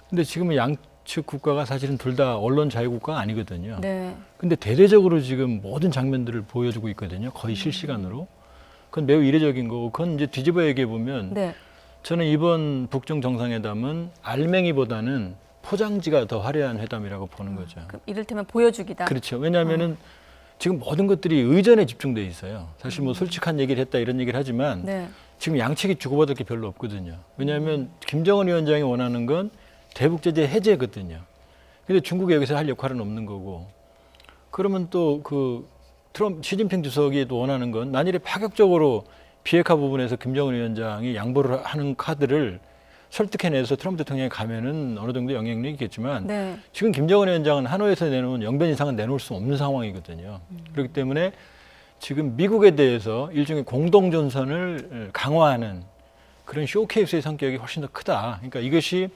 Speaker 13: 근데 지금은 양측 국가가 사실은 둘 다 언론 자유국가가 아니거든요.
Speaker 1: 네.
Speaker 13: 근데 대대적으로 지금 모든 장면들을 보여주고 있거든요. 거의 실시간으로. 그건 매우 이례적인 거고 그건 이제 뒤집어 얘기해 보면
Speaker 1: 네.
Speaker 13: 저는 이번 북중 정상회담은 알맹이보다는 포장지가 더 화려한 회담이라고 보는 거죠.
Speaker 1: 이를테면 보여주기다.
Speaker 13: 그렇죠. 왜냐하면은 지금 모든 것들이 의전에 집중돼 있어요. 사실 뭐 솔직한 얘기를 했다 이런 얘기를 하지만
Speaker 1: 네.
Speaker 13: 지금 양측이 주고받을 게 별로 없거든요. 왜냐하면 김정은 위원장이 원하는 건 대북 제재 해제거든요. 근데 중국이 여기서 할 역할은 없는 거고. 그러면 또 시진핑 주석이 또 원하는 건 만일에 파격적으로 비핵화 부분에서 김정은 위원장이 양보를 하는 카드를 설득해내서 트럼프 대통령이 가면은 어느 정도 영향력이 있겠지만
Speaker 1: 네.
Speaker 13: 지금 김정은 위원장은 하노이에서 내놓은 영변 이상은 내놓을 수 없는 상황이거든요. 그렇기 때문에 지금 미국에 대해서 일종의 공동전선을 강화하는 그런 쇼케이스의 성격이 훨씬 더 크다. 그러니까 이것이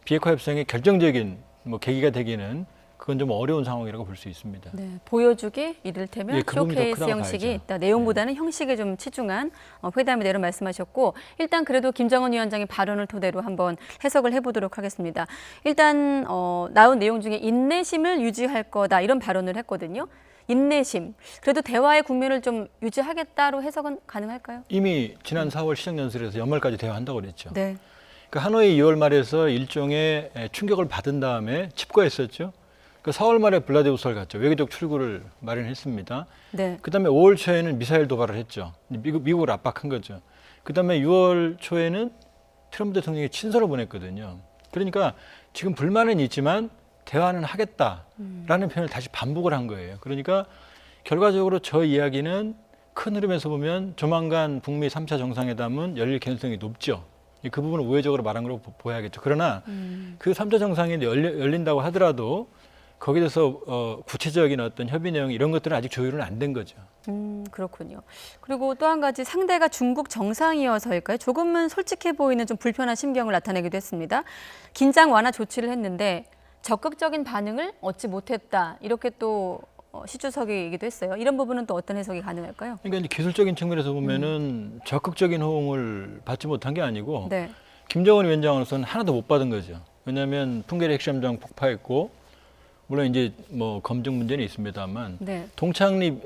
Speaker 13: 비핵화 협상의 결정적인 계기가 되기는 그건 좀 어려운 상황이라고 볼 수 있습니다.
Speaker 1: 네, 보여주기 이를테면
Speaker 13: 예, 그 부분이 더
Speaker 1: 쇼케이스
Speaker 13: 크다고
Speaker 1: 형식이
Speaker 13: 봐야죠.
Speaker 1: 있다. 내용보다는 형식에 좀 치중한 회담이 되는 말씀하셨고 일단 그래도 김정은 위원장의 발언을 토대로 한번 해석을 해보도록 하겠습니다. 일단 나온 내용 중에 인내심을 유지할 거다 이런 발언을 했거든요. 인내심. 그래도 대화의 국면을 좀 유지하겠다로 해석은 가능할까요?
Speaker 13: 이미 지난 4월 시정연설에서 연말까지 대화한다고 그랬죠.
Speaker 1: 네.
Speaker 13: 그 하노이 2월 말에서 일종의 충격을 받은 다음에 칩거했었죠. 그 4월 말에 블라디보스토크를 갔죠. 외교적 출구를 마련했습니다.
Speaker 1: 네.
Speaker 13: 그다음에 5월 초에는 미사일 도발을 했죠. 미국을 압박한 거죠. 그다음에 6월 초에는 트럼프 대통령이 친서를 보냈거든요. 그러니까 지금 불만은 있지만 대화는 하겠다라는 표현을 다시 반복을 한 거예요. 그러니까 결과적으로 저 이야기는 큰 흐름에서 보면 조만간 북미 3차 정상회담은 열릴 가능성이 높죠. 그 부분을 우회적으로 말한 거라고 보야겠죠. 그러나 그 3차 정상회담이 열린다고 하더라도 거기에 대해서 구체적인 어떤 협의 내용 이런 것들은 아직 조율은 안 된 거죠.
Speaker 1: 그렇군요. 그리고 또 한 가지 상대가 중국 정상이어서일까요? 조금은 솔직해 보이는 좀 불편한 심경을 나타내기도 했습니다. 긴장 완화 조치를 했는데 적극적인 반응을 얻지 못했다. 이렇게 또 시 주석이기도 했어요. 이런 부분은 또 어떤 해석이 가능할까요?
Speaker 13: 그러니까 이제 기술적인 측면에서 보면은 적극적인 호응을 받지 못한 게 아니고
Speaker 1: 네.
Speaker 13: 김정은 위원장으로서는 하나도 못 받은 거죠. 왜냐하면 풍계리 핵시험장 폭파했고 물론 이제 뭐 검증 문제는 있습니다만
Speaker 1: 네.
Speaker 13: 동창립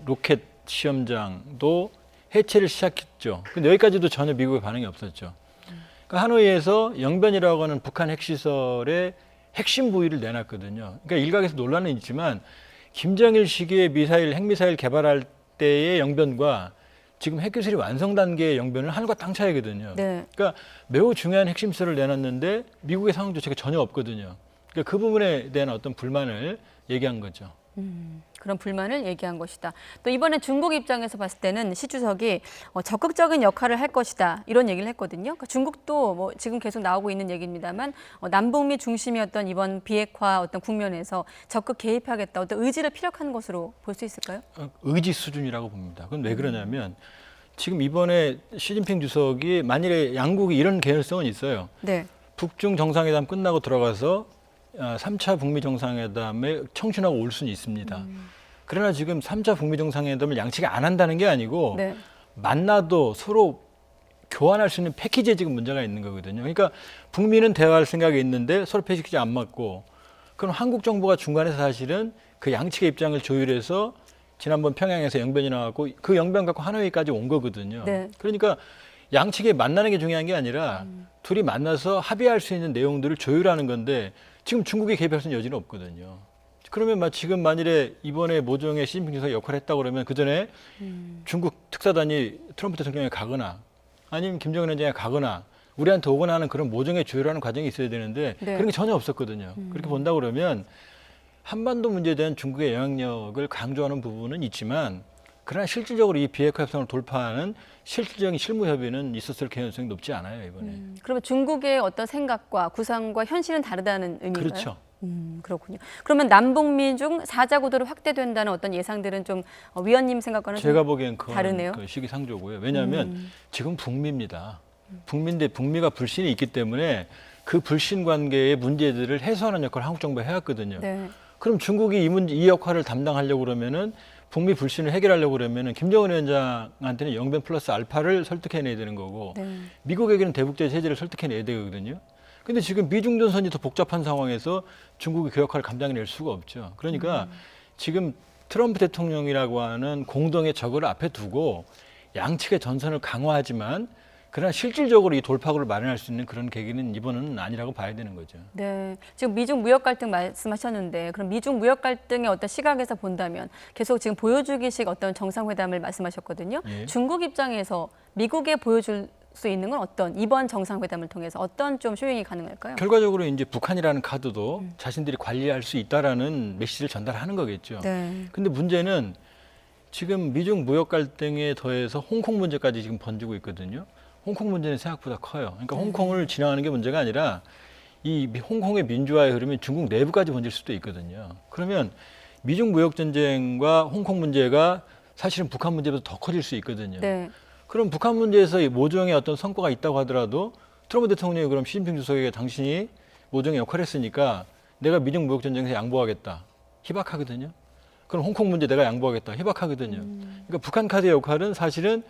Speaker 13: 로켓 시험장도 해체를 시작했죠. 근데 여기까지도 전혀 미국의 반응이 없었죠. 그러니까 하노이에서 영변이라고 하는 북한 핵시설의 핵심 부위를 내놨거든요. 그러니까 일각에서 논란은 있지만 김정일 시기에 핵미사일 개발할 때의 영변과 지금 핵기술이 완성 단계의 영변은 하늘과 땅 차이거든요.
Speaker 1: 네.
Speaker 13: 그러니까 매우 중요한 핵심 시설을 내놨는데 미국의 상황 조치가 전혀 없거든요. 그러니까 그 부분에 대한 어떤 불만을 얘기한 거죠.
Speaker 1: 그런 불만을 얘기한 것이다. 또 이번에 중국 입장에서 봤을 때는 시 주석이 적극적인 역할을 할 것이다 이런 얘기를 했거든요. 그러니까 중국도 뭐 지금 계속 나오고 있는 얘기입니다만 남북미 중심이었던 이번 비핵화 어떤 국면에서 적극 개입하겠다 어떤 의지를 피력한 것으로 볼 수 있을까요?
Speaker 13: 의지 수준이라고 봅니다. 그건 왜 그러냐면 지금 이번에 시진핑 주석이 만일에 양국이 이런 개연성은 있어요.
Speaker 1: 네.
Speaker 13: 북중 정상회담 끝나고 들어가서 3차 북미 정상회담에 청춘하고 올 수는 있습니다. 그러나 지금 3차 북미 정상회담을 양측이 안 한다는 게 아니고
Speaker 1: 네.
Speaker 13: 만나도 서로 교환할 수 있는 패키지에 지금 문제가 있는 거거든요. 그러니까 북미는 대화할 생각이 있는데 서로 패키지 안 맞고 그럼 한국 정부가 중간에서 사실은 그 양측의 입장을 조율해서 지난번 평양에서 영변이 나왔고 그 영변 갖고 하노이까지 온 거거든요.
Speaker 1: 네.
Speaker 13: 그러니까 양측이 만나는 게 중요한 게 아니라 둘이 만나서 합의할 수 있는 내용들을 조율하는 건데 지금 중국이 개입할 수 있는 여지는 없거든요. 그러면 지금 만일에 이번에 모종의 시진핑 주석이 역할을 했다고 그러면 그 전에 중국 특사단이 트럼프 대통령에 가거나 아니면 김정은 위원장에 가거나 우리한테 오거나 하는 그런 모종의 조율하는 과정이 있어야 되는데
Speaker 1: 네.
Speaker 13: 그런 게 전혀 없었거든요. 그렇게 본다 그러면 한반도 문제에 대한 중국의 영향력을 강조하는 부분은 있지만 그러나 실질적으로 이 비핵화 협상을 돌파하는 실질적인 실무 협의는 있었을 가능성이 높지 않아요, 이번에.
Speaker 1: 그러면 중국의 어떤 생각과 구상과 현실은 다르다는 의미인가요?
Speaker 13: 그렇죠.
Speaker 1: 그렇군요. 그러면 남북미 중 4자 구도로 확대된다는 어떤 예상들은 좀 위원님 생각과는
Speaker 13: 제가
Speaker 1: 좀
Speaker 13: 보기엔 그건
Speaker 1: 다르네요.
Speaker 13: 그 시기상조고요. 왜냐하면 지금 북미입니다. 북미인데 북미가 불신이 있기 때문에 그 불신 관계의 문제들을 해소하는 역할을 한국 정부가 해왔거든요.
Speaker 1: 네.
Speaker 13: 그럼 중국이 이 역할을 담당하려고 그러면은 북미 불신을 해결하려고 그러면은 김정은 위원장한테는 영변 플러스 알파를 설득해내야 되는 거고
Speaker 1: 네.
Speaker 13: 미국에게는 대북제 체제를 설득해내야 되거든요. 근데 지금 미중 전선이 더 복잡한 상황에서 중국이 그 역할을 감당해낼 수가 없죠. 그러니까 지금 트럼프 대통령이라고 하는 공동의 적을 앞에 두고 양측의 전선을 강화하지만 그러나 실질적으로 이 돌파구를 마련할 수 있는 그런 계기는 이번은 아니라고 봐야 되는 거죠.
Speaker 1: 네, 지금 미중 무역 갈등 말씀하셨는데 그럼 미중 무역 갈등의 어떤 시각에서 본다면 계속 지금 보여주기식 어떤 정상회담을 말씀하셨거든요.
Speaker 13: 예.
Speaker 1: 중국 입장에서 미국에 보여줄 수 있는 건 어떤 이번 정상회담을 통해서 어떤 좀 쇼잉이 가능할까요?
Speaker 13: 결과적으로 이제 북한이라는 카드도 자신들이 관리할 수 있다라는 메시지를 전달하는 거겠죠.
Speaker 1: 네.
Speaker 13: 근데 문제는 지금 미중 무역 갈등에 더해서 홍콩 문제까지 지금 번지고 있거든요. 홍콩 문제는 생각보다 커요. 그러니까 홍콩을 지나가는 게 문제가 아니라 이 홍콩의 민주화의 흐름이 중국 내부까지 번질 수도 있거든요. 그러면 미중 무역 전쟁과 홍콩 문제가 사실은 북한 문제보다 더 커질 수 있거든요.
Speaker 1: 네.
Speaker 13: 그럼 북한 문제에서 이 모종의 어떤 성과가 있다고 하더라도 트럼프 대통령이 그럼 시진핑 주석에게 당신이 모종의 역할을 했으니까 내가 미중 무역 전쟁에서 양보하겠다. 희박하거든요. 그럼 홍콩 문제 내가 양보하겠다. 희박하거든요. 그러니까 북한 카드의 역할은 사실은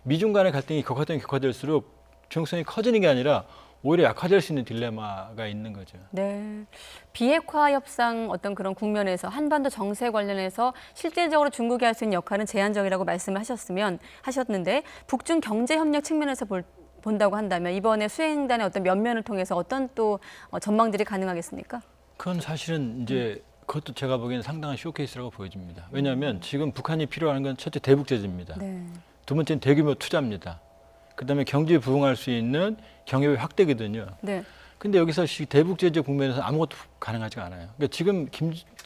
Speaker 13: 미중 간의 갈등이 격화될수록 중요성이 커지는 게 아니라 오히려 약화될 수 있는 딜레마가 있는 거죠.
Speaker 1: 네, 비핵화 협상 어떤 그런 국면에서 한반도 정세 관련해서 실질적으로 중국이 할 수 있는 역할은 제한적이라고 말씀을 하셨는데 북중 경제 협력 측면에서 본다고 한다면 이번에 수행단의 어떤 면면을 통해서 어떤 또 전망들이 가능하겠습니까?
Speaker 13: 그건 사실은 이제 그것도 제가 보기에는 상당한 쇼케이스라고 보여집니다. 왜냐하면 지금 북한이 필요한 건 첫째 대북 제재입니다.
Speaker 1: 네.
Speaker 13: 두 번째는 대규모 투자입니다. 그다음에 경제에 부응할 수 있는 경협의 확대거든요.
Speaker 1: 네.
Speaker 13: 근데 여기서 대북 제재 국면에서 아무것도 가능하지가 않아요. 그러니까 지금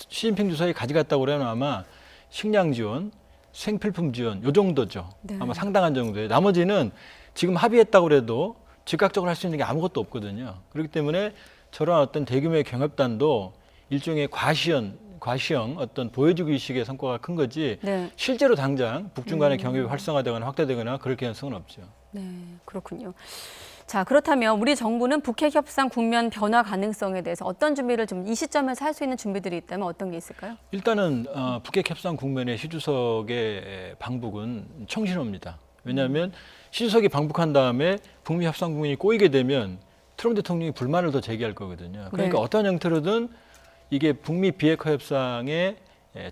Speaker 13: 시진핑 주석이 가져갔다고 그러면 아마 식량 지원, 생필품 지원 요 정도죠.
Speaker 1: 네.
Speaker 13: 아마 상당한 정도예요. 나머지는 지금 합의했다고 그래도 즉각적으로 할 수 있는 게 아무것도 없거든요. 그렇기 때문에 저런 어떤 대규모의 경협단도 일종의 과시형 어떤 보여주기식의 성과가 큰 거지
Speaker 1: 네.
Speaker 13: 실제로 당장 북중 간의 경협이 활성화되거나 확대되거나 그럴 가능성은 없죠.
Speaker 1: 네, 그렇군요. 자, 그렇다면 우리 정부는 북핵 협상 국면 변화 가능성에 대해서 어떤 준비를 좀 이 시점에서 할 수 있는 준비들이 있다면 어떤 게 있을까요?
Speaker 13: 일단은 북핵 협상 국면에 시 주석의 방북은 청신호입니다. 왜냐하면 시 주석이 방북한 다음에 북미 협상 국면이 꼬이게 되면 트럼프 대통령이 불만을 더 제기할 거거든요. 그러니까
Speaker 1: 네.
Speaker 13: 어떤 형태로든 이게 북미 비핵화 협상에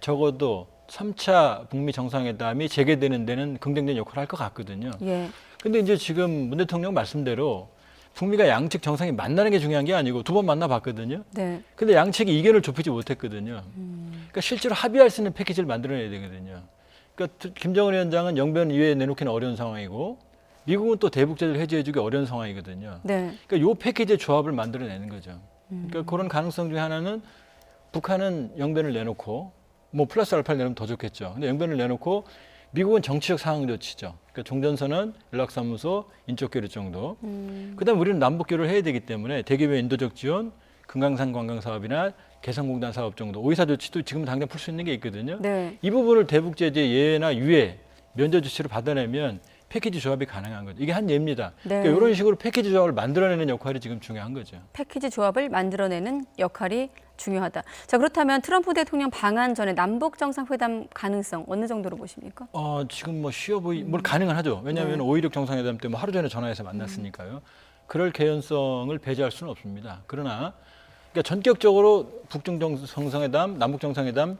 Speaker 13: 적어도 3차 북미 정상회담이 재개되는 데는 긍정적인 역할을 할 것 같거든요.
Speaker 1: 예.
Speaker 13: 근데 이제 지금 문 대통령 말씀대로 북미가 양측 정상이 만나는 게 중요한 게 아니고 2번 만나봤거든요.
Speaker 1: 네.
Speaker 13: 근데 양측이 이견을 좁히지 못했거든요. 그러니까 실제로 합의할 수 있는 패키지를 만들어내야 되거든요. 그러니까 김정은 위원장은 영변 이외에 내놓기는 어려운 상황이고 미국은 또 대북 제재를 해제해주기 어려운 상황이거든요.
Speaker 1: 네.
Speaker 13: 그러니까 이 패키지의 조합을 만들어내는 거죠. 그러니까 그런 가능성 중에 하나는 북한은 영변을 내놓고 뭐 플러스 알파를 내놓으면 더 좋겠죠. 근데 영변을 내놓고 미국은 정치적 상황 조치죠. 그러니까 종전선언, 연락사무소, 인적 교류 정도. 그다음 우리는 남북 교류를 해야 되기 때문에 대기업 인도적 지원, 금강산 관광 사업이나 개성공단 사업 정도, 오이사 조치도 지금 당장 풀 수 있는 게 있거든요.
Speaker 1: 네.
Speaker 13: 이 부분을 대북 제재 예외나 유예, 면제 조치를 받아내면 패키지 조합이 가능한 거죠. 이게 한 예입니다.
Speaker 1: 네.
Speaker 13: 그러니까 이런 식으로 패키지 조합을 만들어내는 역할이 지금 중요한 거죠.
Speaker 1: 패키지 조합을 만들어내는 역할이 중요하다. 자, 그렇다면 트럼프 대통령 방한 전에 남북 정상회담 가능성 어느 정도로 보십니까?
Speaker 13: 지금 뭐 뭘 가능은 하죠. 왜냐하면
Speaker 1: 네.
Speaker 13: 5.16 정상회담 때 뭐 하루 전에 전화해서 만났으니까요. 그럴 개연성을 배제할 수는 없습니다. 그러나 그러니까 전격적으로 북중 정상회담, 남북 정상회담,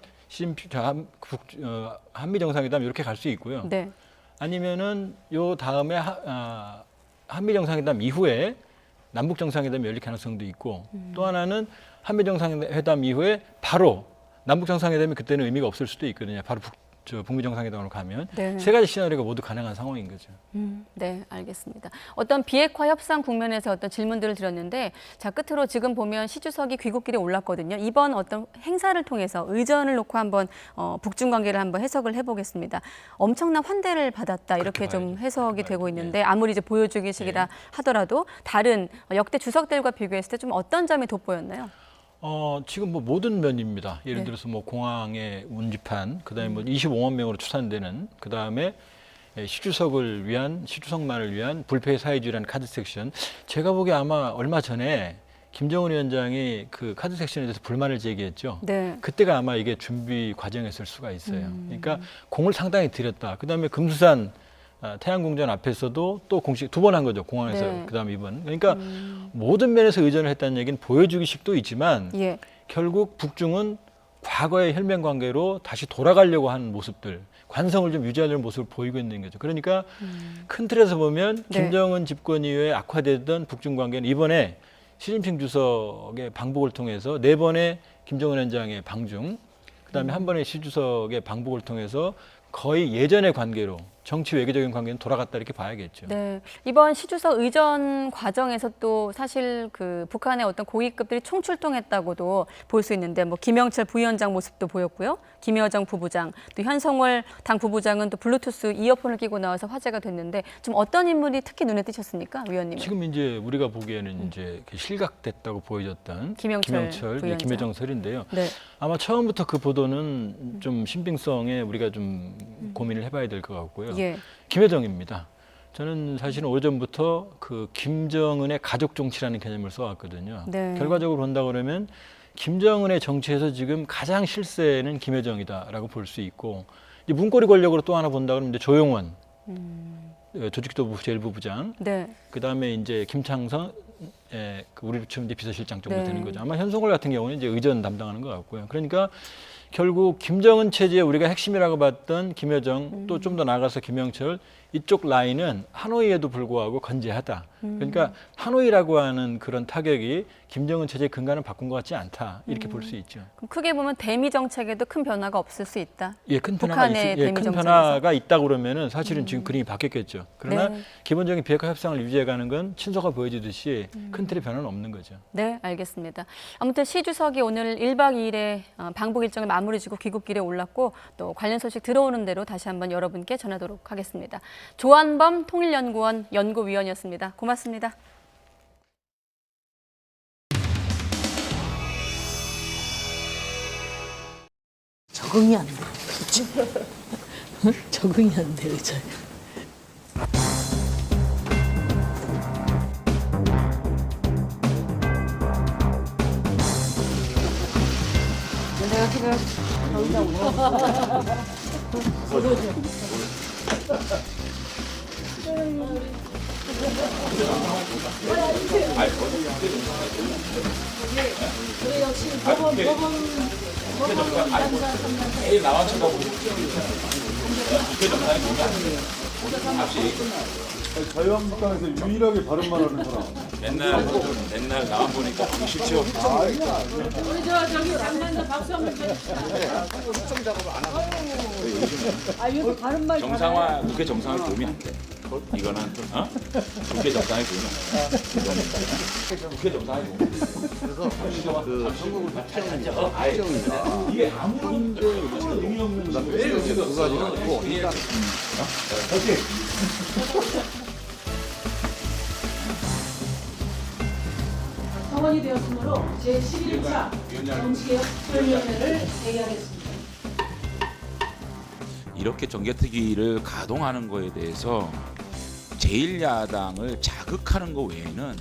Speaker 13: 한미 정상회담 이렇게 갈 수 있고요.
Speaker 1: 네.
Speaker 13: 아니면은 요 다음에 한미 정상회담 이후에 남북 정상회담이 열릴 가능성도 있고 또 하나는 한미 정상회담 이후에 바로 남북 정상회담이 그때는 의미가 없을 수도 있거든요. 바로 북미 정상회담으로 가면
Speaker 1: 네.
Speaker 13: 세 가지 시나리오가 모두 가능한 상황인 거죠.
Speaker 1: 네, 알겠습니다. 어떤 비핵화 협상 국면에서 어떤 질문들을 드렸는데, 자, 끝으로 지금 보면 시 주석이 귀국길에 올랐거든요. 이번 어떤 행사를 통해서 의전을 놓고 한번 북중 관계를 한번 해석을 해보겠습니다. 엄청난 환대를 받았다 이렇게 좀 해석이 되고 있는데 아무리 이제 보여주기식이라 하더라도 다른 역대 주석들과 비교했을 때 좀 어떤 점이 돋보였나요?
Speaker 13: 지금 뭐 모든 면입니다. 예를
Speaker 1: 네.
Speaker 13: 들어서 뭐 공항의 운집한, 그다음에 뭐 25만 명으로 추산되는, 그다음에 시주석을 위한, 시주석만을 위한 불패 사회주의라는 카드 섹션. 제가 보기에 아마 얼마 전에 김정은 위원장이 그 카드 섹션에 대해서 불만을 제기했죠.
Speaker 1: 네.
Speaker 13: 그때가 아마 이게 준비 과정이었을 수가 있어요. 그러니까 공을 상당히 들였다. 그다음에 금수산 태양궁전 앞에서도 또 공식 2번 한 거죠. 공항에서.
Speaker 1: 네.
Speaker 13: 그다음 2번. 그러니까 모든 면에서 의전을 했다는 얘기는 보여주기식도 있지만
Speaker 1: 예.
Speaker 13: 결국 북중은 과거의 혈맹 관계로 다시 돌아가려고 하는 모습들, 관성을 좀 유지하려는 모습을 보이고 있는 거죠. 그러니까 큰 틀에서 보면
Speaker 1: 네.
Speaker 13: 김정은 집권 이후에 악화되던 북중 관계는 이번에 시진핑 주석의 방북을 통해서 4번의 김정은 위원장의 방중, 그다음에 한 번의 시 주석의 방북을 통해서 거의 예전의 관계로 정치 외교적인 관계는 돌아갔다 이렇게 봐야겠죠.
Speaker 1: 네, 이번 시 주석 의전 과정에서 또 사실 그 북한의 어떤 고위급들이 총출동했다고도 볼 수 있는데 뭐 김영철 부위원장 모습도 보였고요, 김여정 부부장, 또 현성월 당 부부장은 또 블루투스 이어폰을 끼고 나와서 화제가 됐는데 좀 어떤 인물이 특히 눈에 띄셨습니까, 위원님?
Speaker 13: 지금 이제 우리가 보기에는 이제 실각됐다고 보여졌던
Speaker 1: 김영철 부위원장.
Speaker 13: 김여정 설인데요.
Speaker 1: 네.
Speaker 13: 아마 처음부터 그 보도는 좀 신빙성에 우리가 좀 고민을 해봐야 될 것 같고요.
Speaker 1: 예.
Speaker 13: 김여정입니다. 저는 사실은 오래전부터 그 김정은의 가족 정치라는 개념을 써왔거든요.
Speaker 1: 네.
Speaker 13: 결과적으로 본다 그러면 김정은의 정치에서 지금 가장 실세는 김여정이다라고 볼 수 있고, 이제 문고리 권력으로 또 하나 본다 그러면 이제 조용원 조직도부 제1부부장,
Speaker 1: 네.
Speaker 13: 그 다음에 이제 김창선 우리 부처님 비서실장 정도
Speaker 1: 네.
Speaker 13: 되는 거죠. 아마 현성월 같은 경우는 이제 의전 담당하는 것 같고요. 그러니까 결국 김정은 체제에 우리가 핵심이라고 봤던 김여정, 또 좀 더 나아가서 김영철, 이쪽 라인은 하노이에도 불구하고 건재하다. 그러니까 하노이라고 하는 그런 타격이 김정은 체제의 근간을 바꾼 것 같지 않다. 이렇게 볼 수 있죠.
Speaker 1: 그럼 크게 보면 대미 정책에도 큰 변화가 없을 수 있다.
Speaker 13: 예, 큰 변화가
Speaker 1: 북한의 대미
Speaker 13: 큰
Speaker 1: 정책에서.
Speaker 13: 변화가 있다 그러면은 사실은 지금 그림이 바뀌었겠죠. 그러나
Speaker 1: 네.
Speaker 13: 기본적인 비핵화 협상을 유지해가는 건 친서가 보여주듯이 큰 틀의 변화는 없는 거죠.
Speaker 1: 네, 알겠습니다. 아무튼 시 주석이 오늘 1박 2일의 방북 일정을 마무리 지고 귀국길에 올랐고 또 관련 소식 들어오는 대로 다시 한번 여러분께 전하도록 하겠습니다. 조한범 통일연구원 연구위원이었습니다. 고맙습니다.
Speaker 14: 적응이 안 돼. 그죠? 적응이 안 돼, 그죠?
Speaker 6: 자유한국당에서 유일하게 바른말 하는 사람.
Speaker 15: 맨날 나만 보니까 보기 싫죠.
Speaker 14: 우리 저기 장난감 박수 한번 쳐주시죠. 아 이거 바른 말
Speaker 15: 정상화 국회 정상화 도움이 안 돼. 이거는 국회 정상화 도움이 안 돼. 국회 정상화 도움이. 그래서 그 선거구 확정입니다. 이게 아무런 의미 없는 왜 이렇게 두 가지를 갖고 일단 오케이.
Speaker 14: 성원이 되었으므로 제11차 정치개혁위원회를 회의하겠습니다.
Speaker 15: 이렇게 정개특위를 가동하는 거에 대해서 제1야당을 자극하는 거 외에는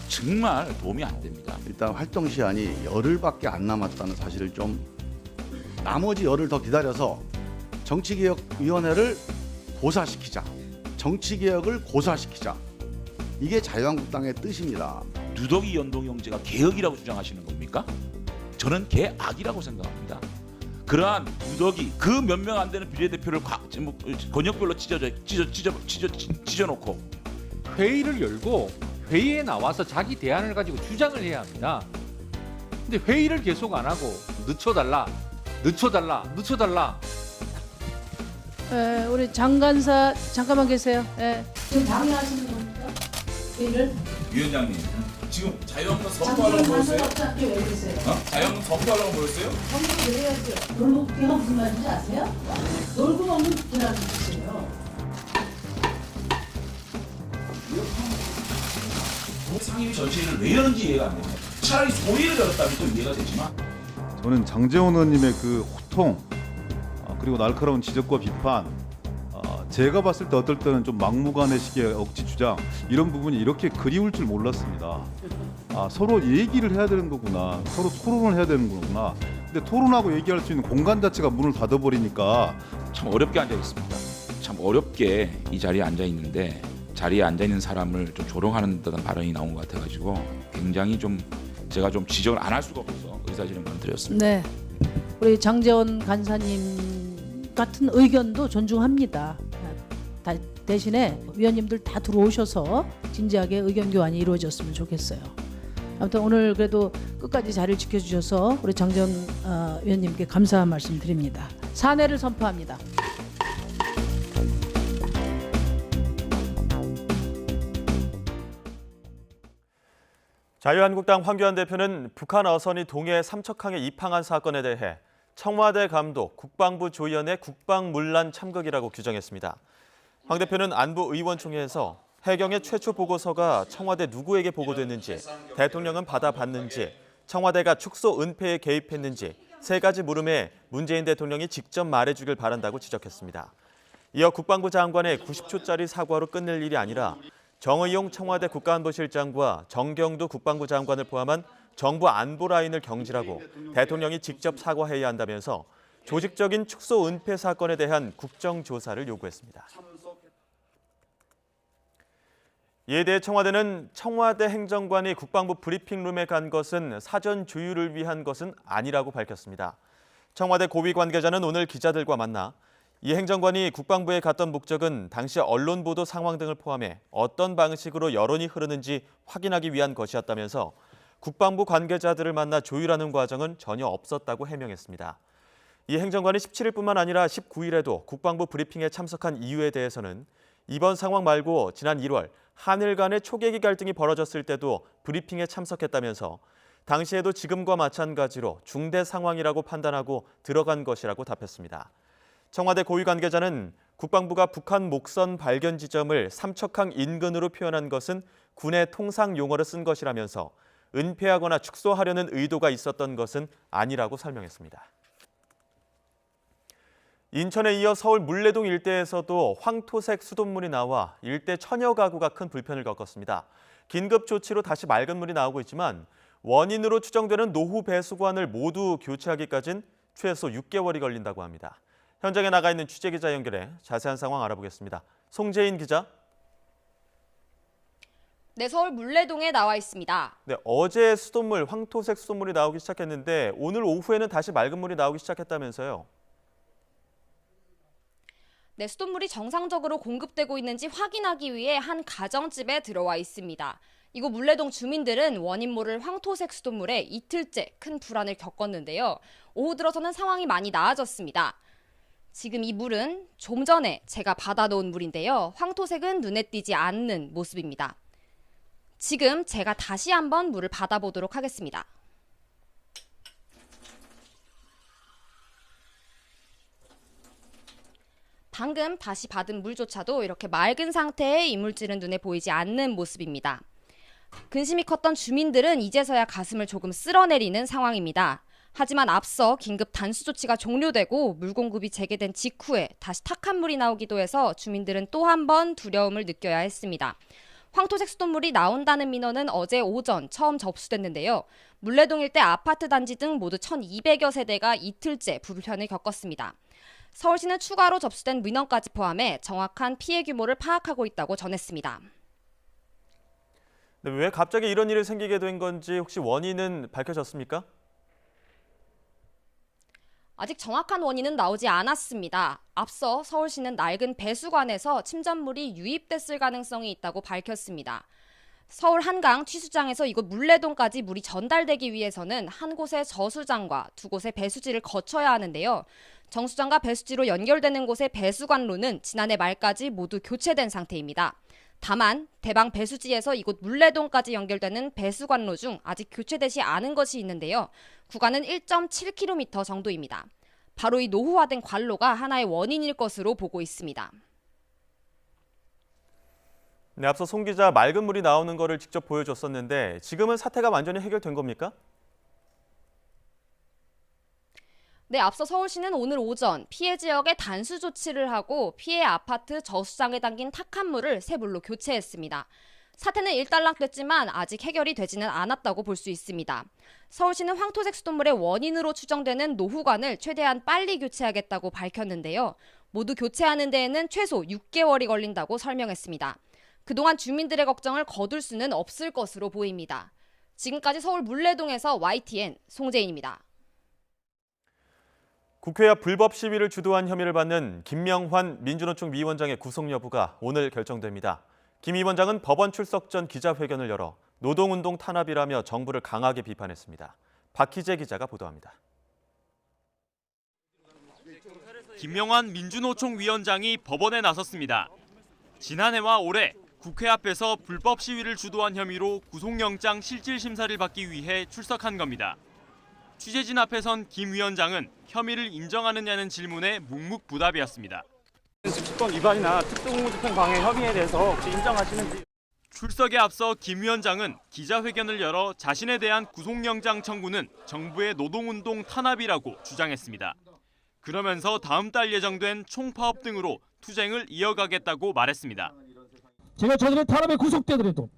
Speaker 15: 정말 도움이 안 됩니다.
Speaker 16: 일단 활동 시한이 열흘밖에 안 남았다는 사실을 좀 나머지 열흘 더 기다려서 정치개혁위원회를 고사시키자. 정치개혁을 고사시키자. 이게 자유한국당의 뜻입니다.
Speaker 15: 누더기 연동형제가 개혁이라고 주장하시는 겁니까? 저는 개악이라고 생각합니다. 그러한 누더기 그 몇 명 안 되는 비례대표를 권역별로 찢어놓고
Speaker 17: 회의를 열고 회의에 나와서 자기 대안을 가지고 주장을 해야 합니다. 근데 회의를 계속 안 하고 늦춰달라.
Speaker 14: 우리 장관사 잠깐만 계세요. 지금 방해하시는 겁니까? 회의를?
Speaker 15: 위원장님 지금 자유한국당 선거하려고 모였어요? 자유한국당 선거하려고 모였어요?
Speaker 14: 선거를 해야죠. 놀고 국회가 무슨 말인지 아세요? 놀고 먹는 국회라는 뜻이에요.
Speaker 15: 상임위 전체를 왜 이러는지 이해가 안 됩니다. 차라리 소위를 열었다면 또 이해가 되지만
Speaker 6: 저는 장제원 의원님의 그 호통 그리고 날카로운 지적과 비판 제가 봤을 때 어떨 때는 좀 막무가내식의 억지 주장 이런 부분이 이렇게 그리울 줄 몰랐습니다. 서로 얘기를 해야 되는 거구나. 서로 토론을 해야 되는 거구나. 근데 토론하고 얘기할 수 있는 공간 자체가 문을 닫아버리니까
Speaker 15: 참 어렵게 앉아 있습니다. 참 어렵게 이 자리에 앉아 있는데 자리에 앉아 있는 사람을 좀 조롱하는 듯한 발언이 나온 것 같아가지고 굉장히 좀 제가 좀 지적을 안 할 수가 없어서 의사진행을 드렸습니다.
Speaker 14: 네, 우리 장제원 간사님 같은 의견도 존중합니다. 대신에 위원님들 다 들어오셔서 진지하게 의견 교환이 이루어졌으면 좋겠어요. 아무튼 오늘 그래도 끝까지 자리를 지켜주셔서 우리 장제원 위원님께 감사한 말씀 드립니다. 사내를 선포합니다.
Speaker 2: 자유한국당 황교안 대표는 북한 어선이 동해 삼척항에 입항한 사건에 대해 청와대 감독, 국방부 조연의 국방문란 참극이라고 규정했습니다. 황 대표는 안보의원총회에서 해경의 최초 보고서가 청와대 누구에게 보고됐는지, 대통령은 받아봤는지, 청와대가 축소 은폐에 개입했는지 세 가지 물음에 문재인 대통령이 직접 말해주길 바란다고 지적했습니다. 이어 국방부 장관의 90초짜리 사과로 끝낼 일이 아니라 정의용 청와대 국가안보실장과 정경두 국방부 장관을 포함한 정부 안보 라인을 경질하고 대통령이 직접 사과해야 한다면서 조직적인 축소 은폐 사건에 대한 국정조사를 요구했습니다. 이에 대해 청와대는 청와대 행정관이 국방부 브리핑룸에 간 것은 사전 조율을 위한 것은 아니라고 밝혔습니다. 청와대 고위 관계자는 오늘 기자들과 만나 이 행정관이 국방부에 갔던 목적은 당시 언론 보도 상황 등을 포함해 어떤 방식으로 여론이 흐르는지 확인하기 위한 것이었다면서 국방부 관계자들을 만나 조율하는 과정은 전혀 없었다고 해명했습니다. 이 행정관이 17일뿐만 아니라 19일에도 국방부 브리핑에 참석한 이유에 대해서는 이번 상황 말고 지난 1월 한일 간의 초계기 갈등이 벌어졌을 때도 브리핑에 참석했다면서 당시에도 지금과 마찬가지로 중대 상황이라고 판단하고 들어간 것이라고 답했습니다. 청와대 고위 관계자는 국방부가 북한 목선 발견 지점을 삼척항 인근으로 표현한 것은 군의 통상 용어를 쓴 것이라면서 은폐하거나 축소하려는 의도가 있었던 것은 아니라고 설명했습니다. 인천에 이어 서울 물레동 일대에서도 황토색 수돗물이 나와 일대 천여 가구가 큰 불편을 겪었습니다. 긴급 조치로 다시 맑은 물이 나오고 있지만 원인으로 추정되는 노후 배수관을 모두 교체하기까지는 최소 6개월이 걸린다고 합니다. 현장에 나가 있는 취재기자 연결해 자세한 상황 알아보겠습니다. 송재인 기자.
Speaker 18: 네, 서울 물레동에 나와 있습니다.
Speaker 2: 네, 어제 수돗물, 황토색 수돗물이 나오기 시작했는데 오늘 오후에는 다시 맑은 물이 나오기 시작했다면서요.
Speaker 18: 네, 수돗물이 정상적으로 공급되고 있는지 확인하기 위해 한 가정집에 들어와 있습니다. 이곳 물레동 주민들은 원인 모를 황토색 수돗물에 이틀째 큰 불안을 겪었는데요. 오후 들어서는 상황이 많이 나아졌습니다. 지금 이 물은 좀 전에 제가 받아놓은 물인데요. 황토색은 눈에 띄지 않는 모습입니다. 지금 제가 다시 한번 물을 받아보도록 하겠습니다. 방금 다시 받은 물조차도 이렇게 맑은 상태의 이물질은 눈에 보이지 않는 모습입니다. 근심이 컸던 주민들은 이제서야 가슴을 조금 쓸어내리는 상황입니다. 하지만 앞서 긴급 단수 조치가 종료되고 물 공급이 재개된 직후에 다시 탁한 물이 나오기도 해서 주민들은 또 한 번 두려움을 느껴야 했습니다. 황토색 수돗물이 나온다는 민원은 어제 오전 처음 접수됐는데요. 물레동 일대 아파트 단지 등 모두 1,200여 세대가 이틀째 불편을 겪었습니다. 서울시는 추가로 접수된 민원까지 포함해 정확한 피해 규모를 파악하고 있다고 전했습니다.
Speaker 2: 네, 왜 갑자기 이런 일이 생기게 된 건지 혹시 원인은 밝혀졌습니까?
Speaker 18: 아직 정확한 원인은 나오지 않았습니다. 앞서 서울시는 낡은 배수관에서 침전물이 유입됐을 가능성이 있다고 밝혔습니다. 서울 한강 취수장에서 이곳 물레동까지 물이 전달되기 위해서는 한 곳의 저수장과 두 곳의 배수지를 거쳐야 하는데요. 정수장과 배수지로 연결되는 곳의 배수관로는 지난해 말까지 모두 교체된 상태입니다. 다만 대방 배수지에서 이곳 물레동까지 연결되는 배수관로 중 아직 교체되지 않은 것이 있는데요. 구간은 1.7km 정도입니다. 바로 이 노후화된 관로가 하나의 원인일 것으로 보고 있습니다.
Speaker 2: 네, 앞서 송 기자 맑은 물이 나오는 거를 직접 보여줬었는데 지금은 사태가 완전히 해결된 겁니까?
Speaker 18: 네, 앞서 서울시는 오늘 오전 피해 지역에 단수 조치를 하고 피해 아파트 저수장에 담긴 탁한 물을 새 물로 교체했습니다. 사태는 일단락됐지만 아직 해결이 되지는 않았다고 볼 수 있습니다. 서울시는 황토색 수돗물의 원인으로 추정되는 노후관을 최대한 빨리 교체하겠다고 밝혔는데요. 모두 교체하는 데에는 최소 6개월이 걸린다고 설명했습니다. 그동안 주민들의 걱정을 거둘 수는 없을 것으로 보입니다. 지금까지 서울 물레동에서 YTN 송재인입니다.
Speaker 2: 국회 앞 불법 시위를 주도한 혐의를 받는 김명환 민주노총 위원장의 구속 여부가 오늘 결정됩니다. 김 위원장은 법원 출석 전 기자회견을 열어 노동운동 탄압이라며 정부를 강하게 비판했습니다. 박희재 기자가 보도합니다.
Speaker 19: 김명환 민주노총 위원장이 법원에 나섰습니다. 지난해와 올해 국회 앞에서 불법 시위를 주도한 혐의로 구속영장 실질심사를 받기 위해 출석한 겁니다. 취재진 앞에선 김 위원장은 혐의를 인정하느냐는 질문에 묵묵부답이었습니다.
Speaker 20: 직권 위반이나 특수공무집행 방해 혐의에 대해서 혹시 인정하시는지.
Speaker 19: 출석에 앞서 김 위원장은 기자회견을 열어 자신에 대한 구속영장 청구는 정부의 노동운동 탄압이라고 주장했습니다. 그러면서 다음 달 예정된 총파업 등으로 투쟁을 이어가겠다고 말했습니다.
Speaker 21: 제가 저들의 탄압에 구속되더라도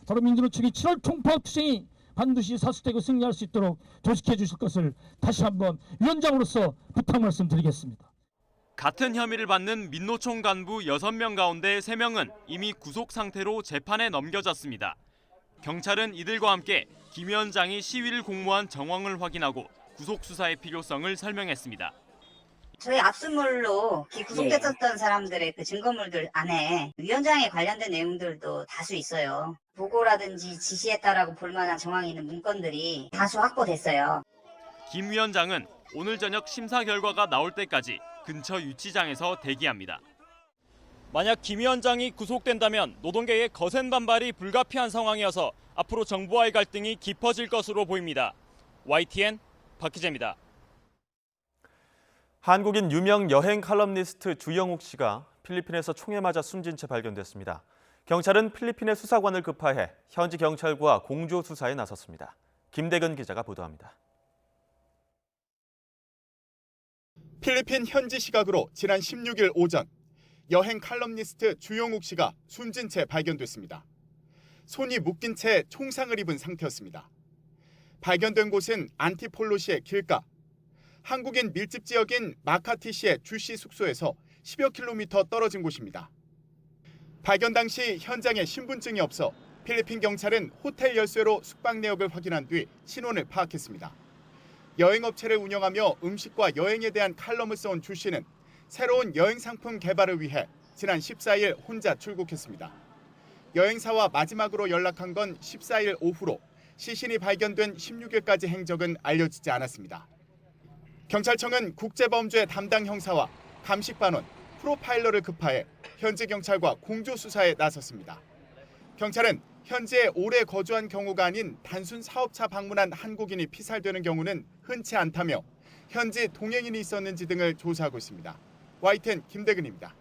Speaker 21: 더불어민주노총이 7월 총파업 투쟁이 반드시 사수되고 승리할 수 있도록 조직해 주실 것을 다시 한번 위원장으로서 부탁 말씀드리겠습니다.
Speaker 19: 같은 혐의를 받는 민노총 간부 6명 가운데 3명은 이미 구속 상태로 재판에 넘겨졌습니다. 경찰은 이들과 함께 김 위원장이 시위를 공모한 정황을 확인하고 구속 수사의 필요성을 설명했습니다.
Speaker 22: 저희 압수물로 구속됐었던 사람들의 그 증거물들 안에 위원장에 관련된 내용들도 다수 있어요. 보고라든지 지시했다라고 볼 만한 정황이 있는 문건들이 다수 확보됐어요.
Speaker 19: 김 위원장은 오늘 저녁 심사 결과가 나올 때까지 근처 유치장에서 대기합니다. 만약 김 위원장이 구속된다면 노동계의 거센 반발이 불가피한 상황이어서 앞으로 정부와의 갈등이 깊어질 것으로 보입니다. YTN 박희재입니다.
Speaker 2: 한국인 유명 여행 칼럼니스트 주영욱 씨가 필리핀에서 총에 맞아 숨진 채 발견됐습니다. 경찰은 필리핀의 수사관을 급파해 현지 경찰과 공조 수사에 나섰습니다. 김대근 기자가 보도합니다.
Speaker 23: 필리핀 현지 시각으로 지난 16일 오전 여행 칼럼니스트 주영욱 씨가 숨진 채 발견됐습니다. 손이 묶인 채 총상을 입은 상태였습니다. 발견된 곳은 안티폴로시의 길가. 한국인 밀집 지역인 마카티시의 주씨 숙소에서 10여 킬로미터 떨어진 곳입니다. 발견 당시 현장에 신분증이 없어 필리핀 경찰은 호텔 열쇠로 숙박 내역을 확인한 뒤 신원을 파악했습니다. 여행업체를 운영하며 음식과 여행에 대한 칼럼을 써온 주 씨는 새로운 여행 상품 개발을 위해 지난 14일 혼자 출국했습니다. 여행사와 마지막으로 연락한 건 14일 오후로 시신이 발견된 16일까지 행적은 알려지지 않았습니다. 경찰청은 국제범죄 담당 형사와 감식반원, 프로파일러를 급파해 현지 경찰과 공조 수사에 나섰습니다. 경찰은 현지에 오래 거주한 경우가 아닌 단순 사업차 방문한 한국인이 피살되는 경우는 흔치 않다며 현지 동행인이 있었는지 등을 조사하고 있습니다. YTN 김대근입니다.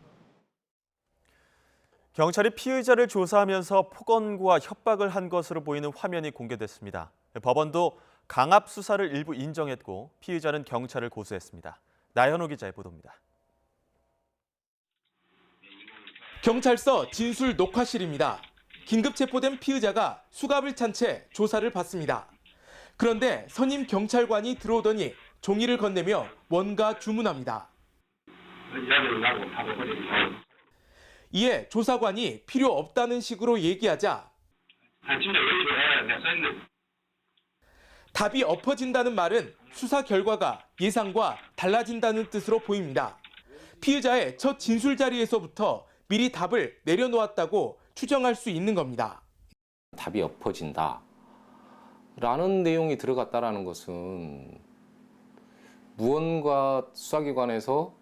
Speaker 2: 경찰이 피의자를 조사하면서 폭언과 협박을 한 것으로 보이는 화면이 공개됐습니다. 법원도 강압 수사를 일부 인정했고 피의자는 경찰을 고소했습니다. 나현호 기자의 보도입니다.
Speaker 3: 경찰서 진술 녹화실입니다. 긴급 체포된 피의자가 수갑을 찬 채 조사를 받습니다. 그런데 선임 경찰관이 들어오더니 종이를 건네며 뭔가 주문합니다. 이에 조사관이 필요 없다는 식으로 얘기하자 답이 엎어진다는 말은 수사 결과가 예상과 달라진다는 뜻으로 보입니다. 피의자의 첫 진술 자리에서부터 미리 답을 내려놓았다고 추정할 수 있는 겁니다.
Speaker 4: 답이 엎어진다 라는 내용이 들어갔다는 것은 무언가 수사기관에서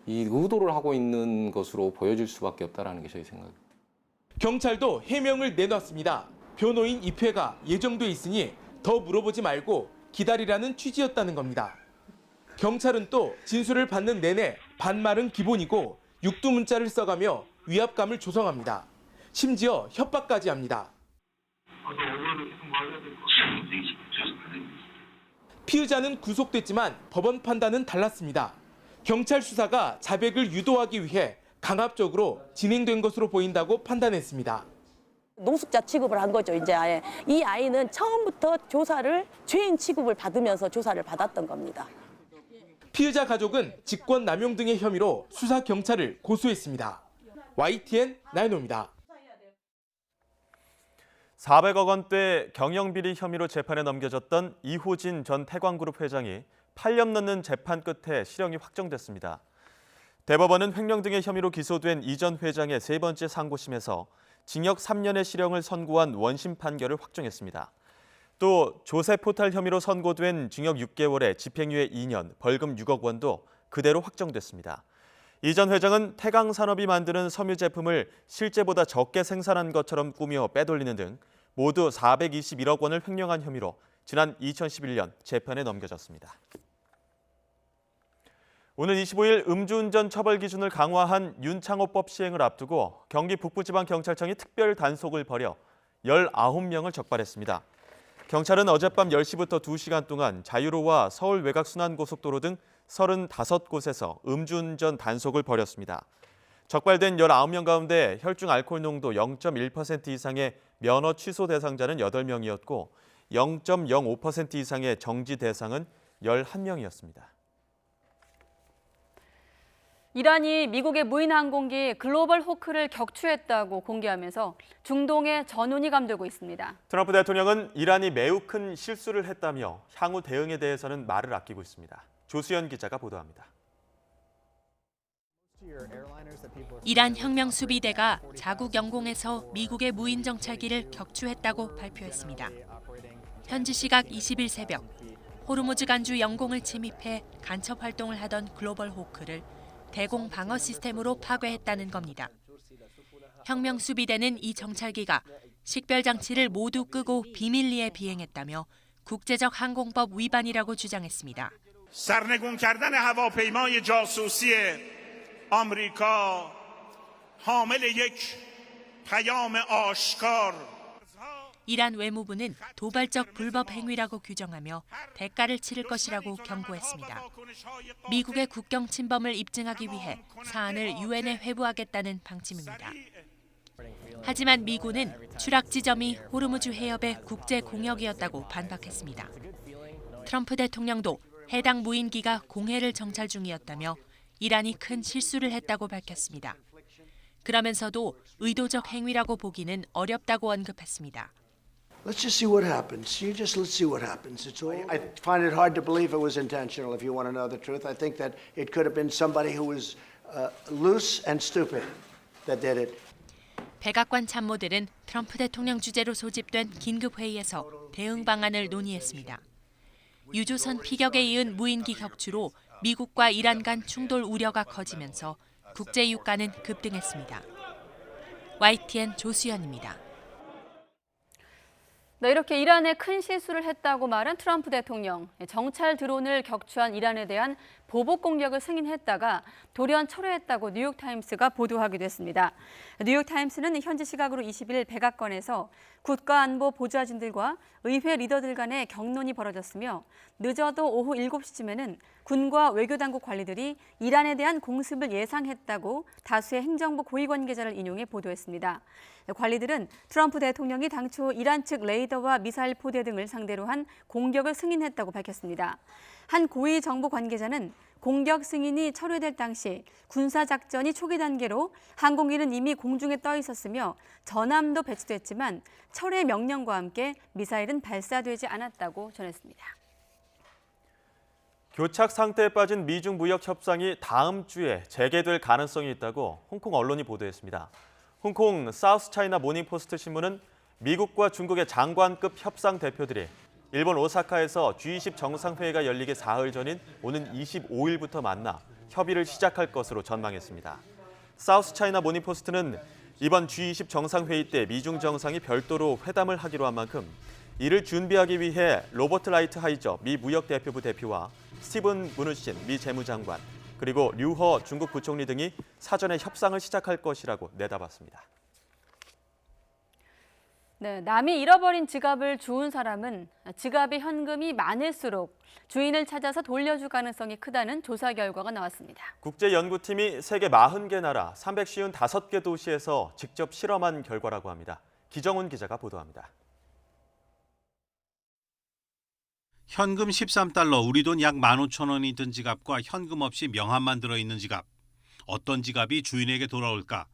Speaker 4: 이 의도를 하고 있는 것으로 보여질 수밖에 없다는 게 저희 생각입니다.
Speaker 3: 경찰도 해명을 내놨습니다. 변호인 입회가 예정돼 있으니 더 물어보지 말고 기다리라는 취지였다는 겁니다. 경찰은 또 진술을 받는 내내 반말은 기본이고 육두문자를 써가며 위압감을 조성합니다. 심지어 협박까지 합니다. 피의자는 구속됐지만 법원 판단은 달랐습니다. 경찰 수사가 자백을 유도하기 위해 강압적으로 진행된 것으로 보인다고 판단했습니다.
Speaker 5: 노숙자 취급을 한 거죠. 이제 아예 이 아이는 처음부터 조사를 죄인 취급을 받으면서 조사를 받았던 겁니다.
Speaker 3: 피의자 가족은 직권남용 등의 혐의로 수사 경찰을 고소했습니다. YTN 나인호입니다.
Speaker 2: 400억 원대 경영비리 혐의로 재판에 넘겨졌던 이호진 전 태광그룹 회장이 8년 넘는 재판 끝에 실형이 확정됐습니다. 대법원은 횡령 등의 혐의로 기소된 이 전 회장의 세 번째 상고심에서 징역 3년의 실형을 선고한 원심 판결을 확정했습니다. 또 조세포탈 혐의로 선고된 징역 6개월에 집행유예 2년, 벌금 6억 원도 그대로 확정됐습니다. 이 전 회장은 태강산업이 만드는 섬유 제품을 실제보다 적게 생산한 것처럼 꾸며 빼돌리는 등 모두 421억 원을 횡령한 혐의로 지난 2011년 재판에 넘겨졌습니다. 오는 25일 음주운전 처벌 기준을 강화한 윤창호법 시행을 앞두고 경기 북부지방경찰청이 특별 단속을 벌여 19명을 적발했습니다. 경찰은 어젯밤 10시부터 2시간 동안 자유로와 서울 외곽순환고속도로 등 35곳에서 음주운전 단속을 벌였습니다. 적발된 19명 가운데 혈중 알코올 농도 0.1% 이상의 면허 취소 대상자는 8명이었고 0.05% 이상의 정지 대상은 11명이었습니다.
Speaker 1: 이란이 미국의 무인 항공기 글로벌 호크를 격추했다고 공개하면서 중동의 전운이 감돌고 있습니다.
Speaker 2: 트럼프 대통령은 이란이 매우 큰 실수를 했다며 향후 대응에 대해서는 말을 아끼고 있습니다. 조수연 기자가 보도합니다.
Speaker 24: 이란 혁명수비대가 자국 영공에서 미국의 무인 정찰기를 격추했다고 발표했습니다. 현지 시각 20일 새벽, 호르무즈 간주 영공을 침입해 간첩 활동을 하던 글로벌 호크를 대공 방어 시스템으로 파괴했다는 겁니다. 혁명수비대는 이 정찰기가 식별 장치를 모두 끄고 비밀리에 비행했다며 국제적 항공법 위반이라고 주장했습니다.
Speaker 25: سرنگون کردن هواپیمای جاسوسی آمریکا حامل یک پیام آشکار
Speaker 24: 이란 외무부는 도발적 불법 행위라고 규정하며 대가를 치를 것이라고 경고했습니다. 미국의 국경 침범을 입증하기 위해 사안을 유엔에 회부하겠다는 방침입니다. 하지만 미군은 추락 지점이 호르무즈 해협의 국제 공역이었다고 반박했습니다. 트럼프 대통령도 해당 무인기가 공해를 정찰 중이었다며 이란이 큰 실수를 했다고 밝혔습니다. 그러면서도 의도적 행위라고 보기는 어렵다고 언급했습니다.
Speaker 7: Let's just see what happens. Let's see what happens. I find it hard to believe it was intentional. If you want to know the truth, I think that it could have been somebody who was loose and stupid that did it.
Speaker 24: 백악관 참모들은 트럼프 대통령 주재로 소집된 긴급 회의에서 대응 방안을 논의했습니다. 유조선 피격에 이은 무인기 격추로 미국과 이란 간 충돌 우려가 커지면서 국제 유가는 급등했습니다. YTN 조수연입니다.
Speaker 1: 네, 이렇게 이란에 큰 실수를 했다고 말한 트럼프 대통령. 정찰 드론을 격추한 이란에 대한 보복 공격을 승인했다가 돌연 철회했다고 뉴욕타임스가 보도하기도 했습니다. 뉴욕타임스는 현지 시각으로 20일 백악관에서 국가안보 보좌진들과 의회 리더들 간의 격론이 벌어졌으며 늦어도 오후 7시쯤에는 군과 외교당국 관리들이 이란에 대한 공습을 예상했다고 다수의 행정부 고위 관계자를 인용해 보도했습니다. 관리들은 트럼프 대통령이 당초 이란 측 레이더와 미사일 포대 등을 상대로 한 공격을 승인했다고 밝혔습니다. 한 고위 정부 관계자는 공격 승인이 철회될 당시 군사작전이 초기 단계로 항공기는 이미 공중에 떠 있었으며 전함도 배치됐지만 철회 명령과 함께 미사일은 발사되지 않았다고 전했습니다.
Speaker 2: 교착 상태에 빠진 미중 무역 협상이 다음 주에 재개될 가능성이 있다고 홍콩 언론이 보도했습니다. 홍콩 사우스 차이나 모닝포스트 신문은 미국과 중국의 장관급 협상 대표들이 일본 오사카에서 G20 정상회의가 열리기 사흘 전인 오는 25일부터 만나 협의를 시작할 것으로 전망했습니다. 사우스 차이나 모닝포스트는 이번 G20 정상회의 때 미중 정상이 별도로 회담을 하기로 한 만큼 이를 준비하기 위해 로버트 라이트 하이저 미 무역대표부 대표와 스티븐 무누신 미 재무장관, 그리고 류허 중국 부총리 등이 사전에 협상을 시작할 것이라고 내다봤습니다.
Speaker 1: 네, 남이 잃어버린 지갑을 주운 사람은 지갑에 현금이 많을수록 주인을 찾아서 돌려줄 가능성이 크다는 조사 결과가 나왔습니다.
Speaker 2: 국제연구팀이 세계 40개 나라 355개 도시에서 직접 실험한 결과라고 합니다. 기정훈 기자가 보도합니다.
Speaker 8: 현금 13달러, 우리 돈 약 15,000원이 든 지갑과 현금 없이 명함만 들어있는 지갑. 어떤 지갑이 주인에게 돌아올까?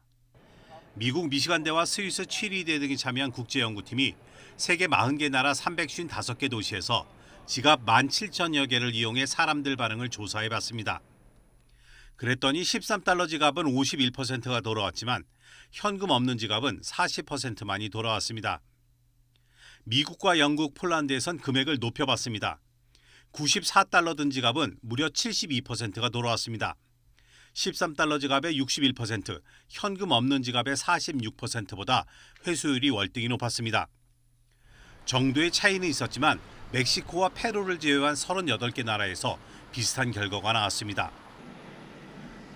Speaker 8: 미국 미시간대와 스위스 취리대 등이 참여한 국제연구팀이 세계 40개 나라 355개 도시에서 지갑 17,000여 개를 이용해 사람들 반응을 조사해봤습니다. 그랬더니 13달러 지갑은 51%가 돌아왔지만 현금 없는 지갑은 40%만이 돌아왔습니다. 미국과 영국, 폴란드에선 금액을 높여봤습니다. 94달러 든 지갑은 무려 72%가 돌아왔습니다. 13달러 지갑의 61%, 현금 없는 지갑의 46%보다 회수율이 월등히 높았습니다. 정도의 차이는 있었지만 멕시코와 페루를 제외한 38개 나라에서 비슷한 결과가 나왔습니다.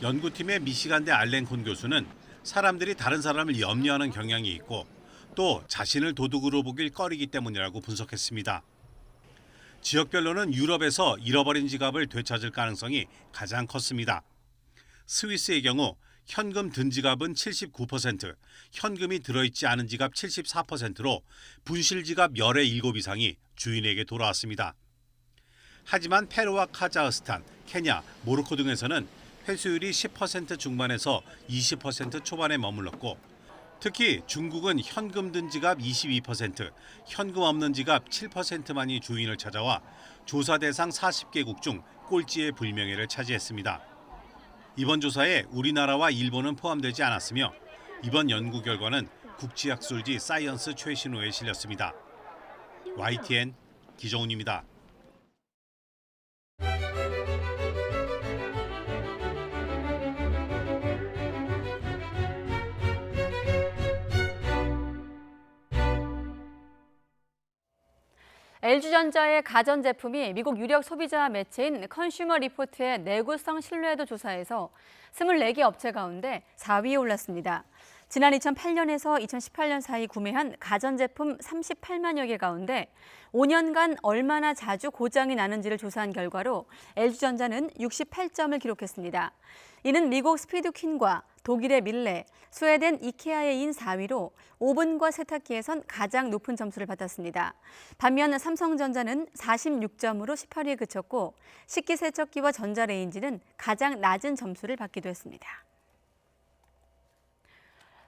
Speaker 8: 연구팀의 미시간대 알렌콘 교수는 사람들이 다른 사람을 염려하는 경향이 있고 또 자신을 도둑으로 보길 꺼리기 때문이라고 분석했습니다. 지역별로는 유럽에서 잃어버린 지갑을 되찾을 가능성이 가장 컸습니다. 스위스의 경우 현금 든 지갑은 79%, 현금이 들어있지 않은 지갑 74%로 분실 지갑 열의 7 이상이 주인에게 돌아왔습니다. 하지만 페루와 카자흐스탄, 케냐, 모로코 등에서는 회수율이 10% 중반에서 20% 초반에 머물렀고 특히 중국은 현금 든 지갑 22%, 현금 없는 지갑 7%만이 주인을 찾아와 조사 대상 40개국 중 꼴찌의 불명예를 차지했습니다. 이번 조사에 우리나라와 일본은 포함되지 않았으며 이번 연구 결과는 국제학술지 사이언스 최신호에 실렸습니다. YTN 기정훈입니다.
Speaker 1: LG전자의 가전제품이 미국 유력 소비자 매체인 컨슈머 리포트의 내구성 신뢰도 조사에서 24개 업체 가운데 4위에 올랐습니다. 지난 2008년에서 2018년 사이 구매한 가전제품 38만여 개 가운데 5년간 얼마나 자주 고장이 나는지를 조사한 결과로 LG전자는 68점을 기록했습니다. 이는 미국 스피드 퀸과 독일의 밀레, 스웨덴 이케아의 인 4위로 오븐과 세탁기에선 가장 높은 점수를 받았습니다. 반면 삼성전자는 46점으로 18위에 그쳤고 식기세척기와 전자레인지는 가장 낮은 점수를 받기도 했습니다.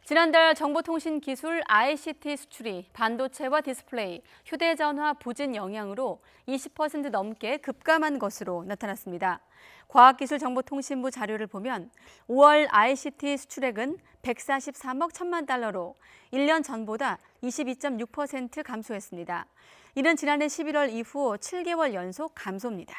Speaker 1: 지난달 정보통신기술 ICT 수출이 반도체와 디스플레이, 휴대전화 부진 영향으로 20% 넘게 급감한 것으로 나타났습니다. 과학기술정보통신부 자료를 보면 5월 ICT 수출액은 143억 1천만 달러로 1년 전보다 22.6% 감소했습니다. 이는 지난해 11월 이후 7개월 연속 감소입니다.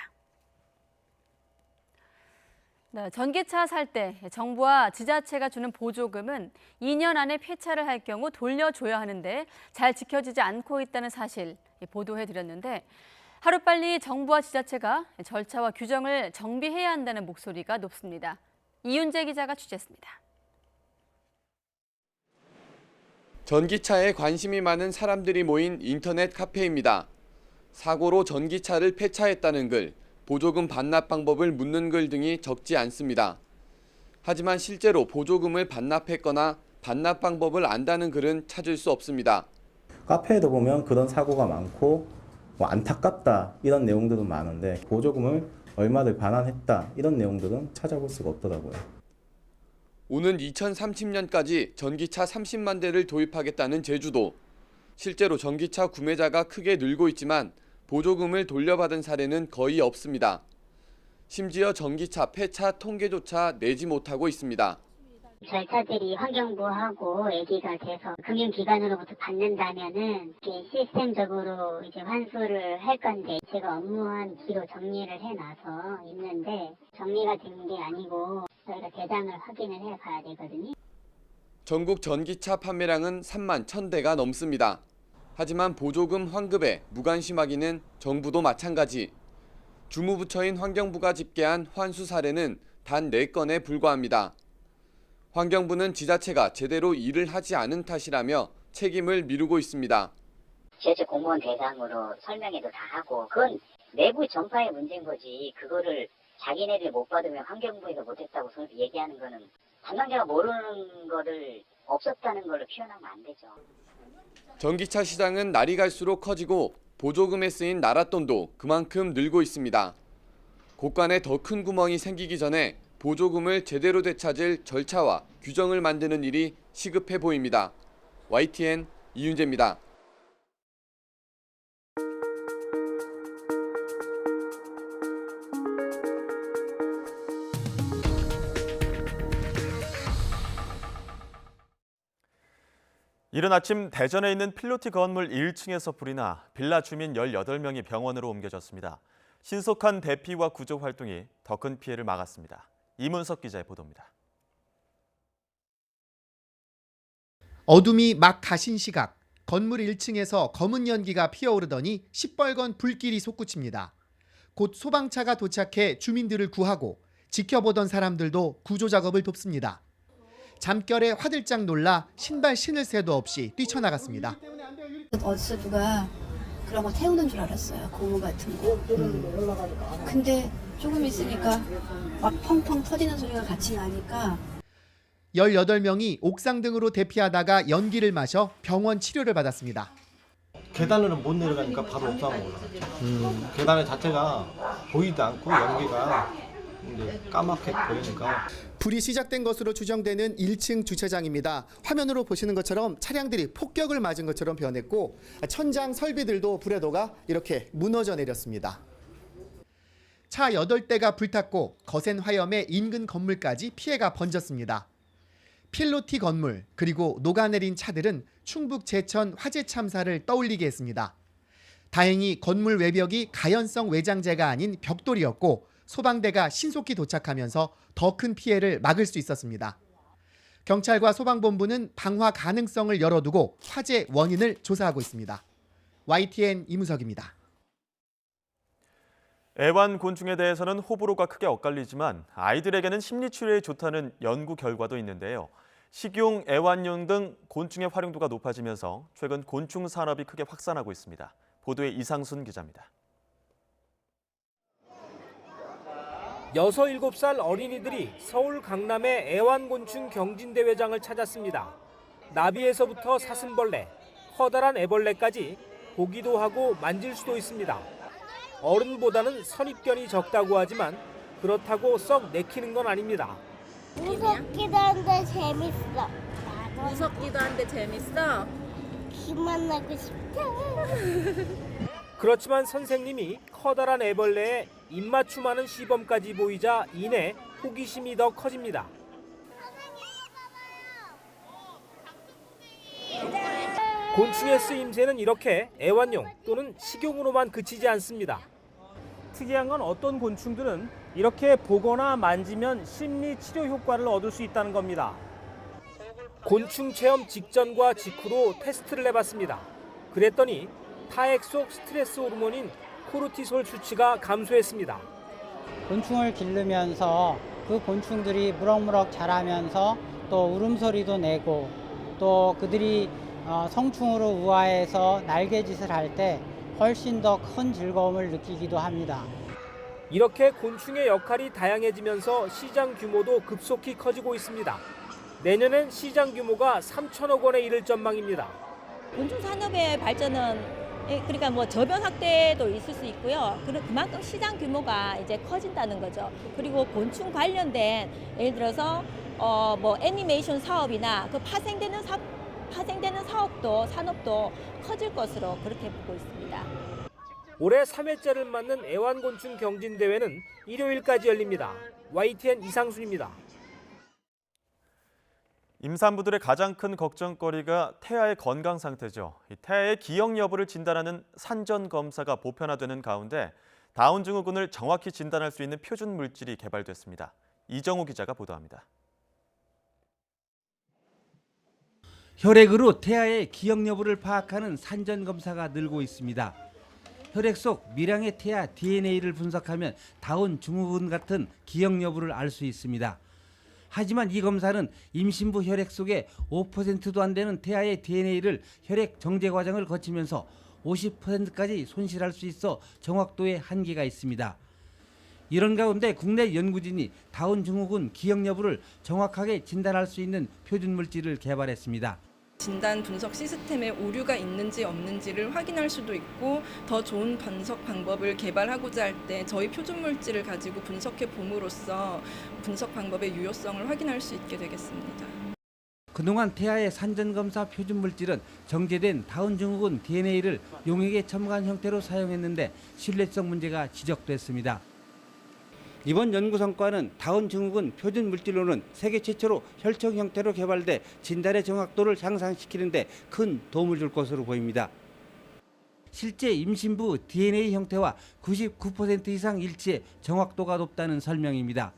Speaker 1: 네, 전기차 살 때 정부와 지자체가 주는 보조금은 2년 안에 폐차를 할 경우 돌려줘야 하는데 잘 지켜지지 않고 있다는 사실 보도해드렸는데 하루빨리 정부와 지자체가 절차와 규정을 정비해야 한다는 목소리가 높습니다. 이윤재 기자가 취재했습니다.
Speaker 9: 전기차에 관심이 많은 사람들이 모인 인터넷 카페입니다. 사고로 전기차를 폐차했다는 글, 보조금 반납 방법을 묻는 글 등이 적지 않습니다. 하지만 실제로 보조금을 반납했거나 반납 방법을 안다는 글은 찾을 수 없습니다.
Speaker 10: 카페에도 보면 그런 사고가 많고 안타깝다 이런 내용들은 많은데 보조금을 얼마를 반환했다 이런 내용들은 찾아볼 수가 없더라고요.
Speaker 9: 오는 2030년까지 전기차 30만 대를 도입하겠다는 제주도. 실제로 전기차 구매자가 크게 늘고 있지만 보조금을 돌려받은 사례는 거의 없습니다. 심지어 전기차 폐차 통계조차 내지 못하고 있습니다.
Speaker 11: 절차들이 환경부하고 얘기가 돼서 금융기관으로부터 받는다면은 시스템적으로 이제 환수를 할 건데 제가 업무한 기로 정리를 해놔서 있는데 정리가 된 게 아니고 저희가 대장을 확인을 해 봐야 되거든요.
Speaker 9: 전국 전기차 판매량은 3만 1,000대가 넘습니다. 하지만 보조금 환급에 무관심하기는 정부도 마찬가지. 주무부처인 환경부가 집계한 환수 사례는 단 4건에 불과합니다. 환경부는 지자체가 제대로 일을 하지 않은 탓이라며 책임을 미루고 있습니다.
Speaker 11: 지자체 공무원 대상으로 설명회도 다 하고 그건 내부 전파의 문제인 거지. 그거를 자기네들 못 받으면 환경부에서 못했다고 얘기하는 거는 담당자가 모르는 거를 없었다는 걸로 표현하면 안 되죠.
Speaker 9: 전기차 시장은 날이 갈수록 커지고 보조금에 쓰인 나랏돈도 그만큼 늘고 있습니다. 곳간에 더 큰 구멍이 생기기 전에 보조금을 제대로 되찾을 절차와 규정을 만드는 일이 시급해 보입니다. YTN 이윤재입니다.
Speaker 2: 이른 아침 대전에 있는 필로티 건물 1층에서 불이 나 빌라 주민 18명이 병원으로 옮겨졌습니다. 신속한 대피와 구조 활동이 더 큰 피해를 막았습니다. 이문석 기자의 보도입니다.
Speaker 12: 어둠이 막 가신 시각, 건물 1층에서 검은 연기가 피어오르더니 시뻘건 불길이 솟구칩니다. 곧 소방차가 도착해 주민들을 구하고 지켜보던 사람들도 구조 작업을 돕습니다. 잠결에 화들짝 놀라 신발 신을 새도 없이 뛰쳐나갔습니다.
Speaker 13: 어디서 누가 그런 거 태우는 줄 알았어요. 고무 같은 거. 근데 조금 있으니까 막 펑펑 터지는 소리가 같이 나니까
Speaker 12: 18명이 옥상 등으로 대피하다가 연기를 마셔 병원 치료를 받았습니다.
Speaker 26: 계단으로 못 내려가니까 바로 옥상으로 올라갔죠. 계단 자체가 보이도 않고 연기가 이제 까맣게 보이니까.
Speaker 12: 불이 시작된 것으로 추정되는 1층 주차장입니다. 화면으로 보시는 것처럼 차량들이 폭격을 맞은 것처럼 변했고 천장 설비들도 불에 녹아 이렇게 무너져 내렸습니다. 차 8대가 불탔고 거센 화염에 인근 건물까지 피해가 번졌습니다. 필로티 건물 그리고 녹아내린 차들은 충북 제천 화재 참사를 떠올리게 했습니다. 다행히 건물 외벽이 가연성 외장재가 아닌 벽돌이었고 소방대가 신속히 도착하면서 더 큰 피해를 막을 수 있었습니다. 경찰과 소방본부는 방화 가능성을 열어두고 화재 원인을 조사하고 있습니다. YTN 이무석입니다.
Speaker 2: 애완곤충에 대해서는 호불호가 크게 엇갈리지만 아이들에게는 심리치료에 좋다는 연구 결과도 있는데요. 식용, 애완용 등 곤충의 활용도가 높아지면서 최근 곤충 산업이 크게 확산하고 있습니다. 보도에 이상순 기자입니다.
Speaker 6: 6, 7살 어린이들이 서울 강남의 애완곤충 경진대회장을 찾았습니다. 나비에서부터 사슴벌레, 커다란 애벌레까지 보기도 하고 만질 수도 있습니다. 어른보다는 선입견이 적다고 하지만 그렇다고 썩 내키는 건 아닙니다.
Speaker 14: 무섭기도 한데 재밌어.
Speaker 15: 무섭기도 한데 재밌어?
Speaker 14: 기만 나고 싶다.
Speaker 6: 그렇지만 선생님이 커다란 애벌레에 입맞춤하는 시범까지 보이자 이내 호기심이 더 커집니다. 곤충의 쓰임새는 이렇게 애완용 또는 식용으로만 그치지 않습니다. 특이한 건 어떤 곤충들은 이렇게 보거나 만지면 심리 치료 효과를 얻을 수 있다는 겁니다. 곤충 체험 직전과 직후로 테스트를 해봤습니다. 그랬더니 타액 속 스트레스 호르몬인 코르티솔 수치가 감소했습니다.
Speaker 16: 곤충을 기르면서 그 곤충들이 무럭무럭 자라면서 또 울음소리도 내고 또 그들이 성충으로 우아해서 날개짓을 할 때 훨씬 더 큰 즐거움을 느끼기도 합니다.
Speaker 6: 이렇게 곤충의 역할이 다양해지면서 시장 규모도 급속히 커지고 있습니다. 내년엔 시장 규모가 3천억 원에 이를 전망입니다.
Speaker 17: 곤충 산업의 발전은 그러니까 뭐 저변 확대도 있을 수 있고요. 그만큼 시장 규모가 이제 커진다는 거죠. 그리고 곤충 관련된 예를 들어서 뭐 애니메이션 사업이나 그 파생되는 사업도 산업도 커질 것으로 그렇게 보고 있습니다.
Speaker 6: 올해 3회째를 맞는 애완곤충 경진대회는 일요일까지 열립니다. YTN 이상순입니다.
Speaker 2: 임산부들의 가장 큰 걱정거리가 태아의 건강 상태죠. 이 태아의 기형 여부를 진단하는 산전 검사가 보편화되는 가운데 다운 증후군을 정확히 진단할 수 있는 표준 물질이 개발됐습니다. 이정우 기자가 보도합니다.
Speaker 18: 혈액으로 태아의 기형 여부를 파악하는 산전 검사가 늘고 있습니다. 혈액 속 미량의 태아 DNA를 분석하면 다운 증후군 같은 기형 여부를 알 수 있습니다. 하지만 이 검사는 임신부 혈액 속에 5%도 안 되는 태아의 DNA를 혈액 정제 과정을 거치면서 50%까지 손실할 수 있어 정확도에 한계가 있습니다. 이런 가운데 국내 연구진이 다운 증후군 기형 여부를 정확하게 진단할 수 있는 표준 물질을 개발했습니다.
Speaker 27: 진단 분석 시스템에 오류가 있는지 없는지를 확인할 수도 있고 더 좋은 분석 방법을 개발하고자 할 때 저희 표준 물질을 가지고 분석해 봄으로써 분석 방법의 유효성을 확인할 수 있게 되겠습니다.
Speaker 18: 그동안 태아의 산전검사 표준 물질은 정제된 다운 증후군 DNA를 용액에 첨가한 형태로 사용했는데 신뢰성 문제가 지적됐습니다. 이번 연구 성과는 다운 증후군 표준 물질로는 세계 최초로 혈청 형태로 개발돼 진단의 정확도를 향상시키는 데 큰 도움을 줄 것으로 보입니다. 실제 임신부 DNA 형태와 99% 이상 일치해 정확도가 높다는 설명입니다.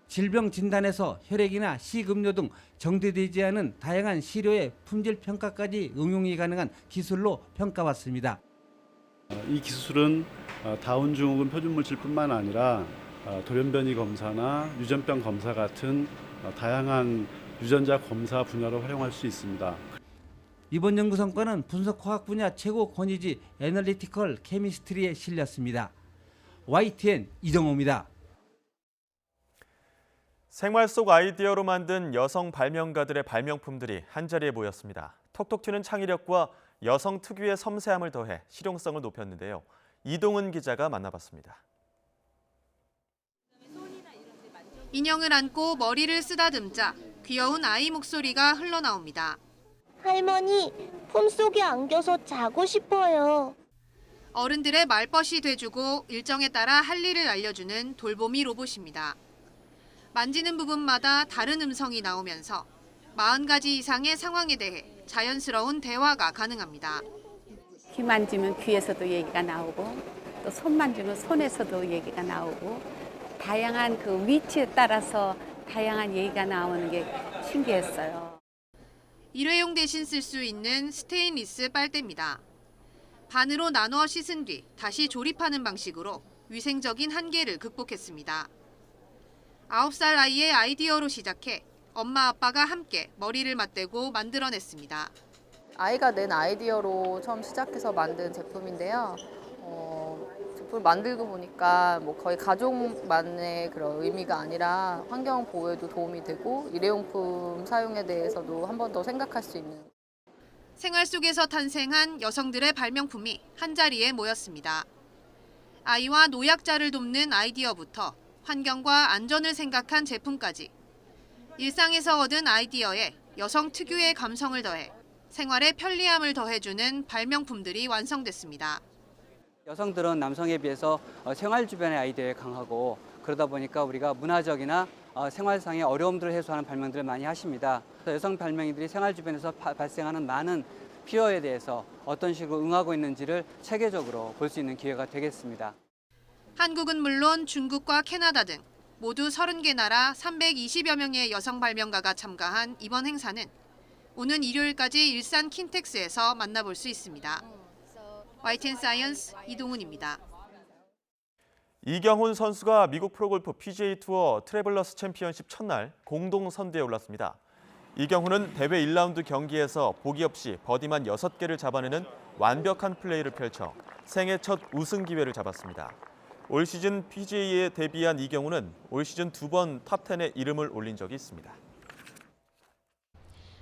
Speaker 18: 질병 진단에서 혈액이나 식음료 등 정제되지 않은 다양한 시료의 품질 평가까지 응용이 가능한 기술로 평가받습니다.
Speaker 28: 이 기술은 다운 증후군 표준 물질뿐만 아니라 돌연변이 검사나 유전병 검사 같은 다양한 유전자 검사 분야로 활용할 수 있습니다.
Speaker 18: 이번 연구 성과는 분석화학 분야 최고 권위지 애널리티컬 케미스트리에 실렸습니다. YTN 이정호입니다.
Speaker 2: 생활 속 아이디어로 만든 여성 발명가들의 발명품들이 한자리에 모였습니다. 톡톡 튀는 창의력과 여성 특유의 섬세함을 더해 실용성을 높였는데요. 이동은 기자가 만나봤습니다.
Speaker 29: 인형을 안고 머리를 쓰다듬자 귀여운 아이 목소리가 흘러나옵니다.
Speaker 14: 할머니, 품속에 안겨서 자고 싶어요.
Speaker 29: 어른들의 말벗이 돼주고 일정에 따라 할 일을 알려주는 돌보미 로봇입니다. 만지는 부분마다 다른 음성이 나오면서 40가지 이상의 상황에 대해 자연스러운 대화가 가능합니다.
Speaker 30: 귀 만지면 귀에서도 얘기가 나오고 또 손 만지면 손에서도 얘기가 나오고 다양한 그 위치에 따라서 다양한 얘기가 나오는 게 신기했어요.
Speaker 29: 일회용 대신 쓸 수 있는 스테인리스 빨대입니다. 반으로 나누어 씻은 뒤 다시 조립하는 방식으로 위생적인 한계를 극복했습니다. 9살 아이의 아이디어로 시작해 엄마 아빠가 함께 머리를 맞대고 만들어냈습니다.
Speaker 31: 아이가 낸 아이디어로 처음 시작해서 만든 제품인데요.
Speaker 3: 플레이오프를 만들고 보니까 뭐 거의 가족만의 그런 의미가 아니라 환경 보호에도 도움이 되고 일회용품 사용에 대해서도 한 번 더 생각할 수 있는.
Speaker 29: 생활 속에서 탄생한 여성들의 발명품이 한자리에 모였습니다. 아이와 노약자를 돕는 아이디어부터 환경과 안전을 생각한 제품까지 일상에서 얻은 아이디어에 여성 특유의 감성을 더해 생활의 편리함을 더해주는 발명품들이 완성됐습니다.
Speaker 4: 여성들은 남성에 비해서 생활 주변의 아이디어에 강하고 그러다 보니까 우리가 문화적이나 생활상의 어려움들을 해소하는 발명들을 많이 하십니다. 여성 발명인들이 생활 주변에서 발생하는 많은 필요에 대해서 어떤 식으로 응하고 있는지를 체계적으로 볼 수 있는 기회가 되겠습니다.
Speaker 29: 한국은 물론 중국과 캐나다 등 모두 30개 나라 320여 명의 여성 발명가가 참가한 이번 행사는 오는 일요일까지 일산 킨텍스에서 만나볼 수 있습니다. YTN 사이언스 이동훈입니다.
Speaker 2: 이경훈 선수가 미국 프로골프 PGA 투어 트래블러스 챔피언십 첫날 공동 선두에 올랐습니다. 이경훈은 대회 1라운드 경기에서 보기 없이 버디만 6개를 잡아내는 완벽한 플레이를 펼쳐 생애 첫 우승 기회를 잡았습니다. 올 시즌 PGA에 데뷔한 이경훈은 올 시즌 2번 탑10에 이름을 올린 적이 있습니다.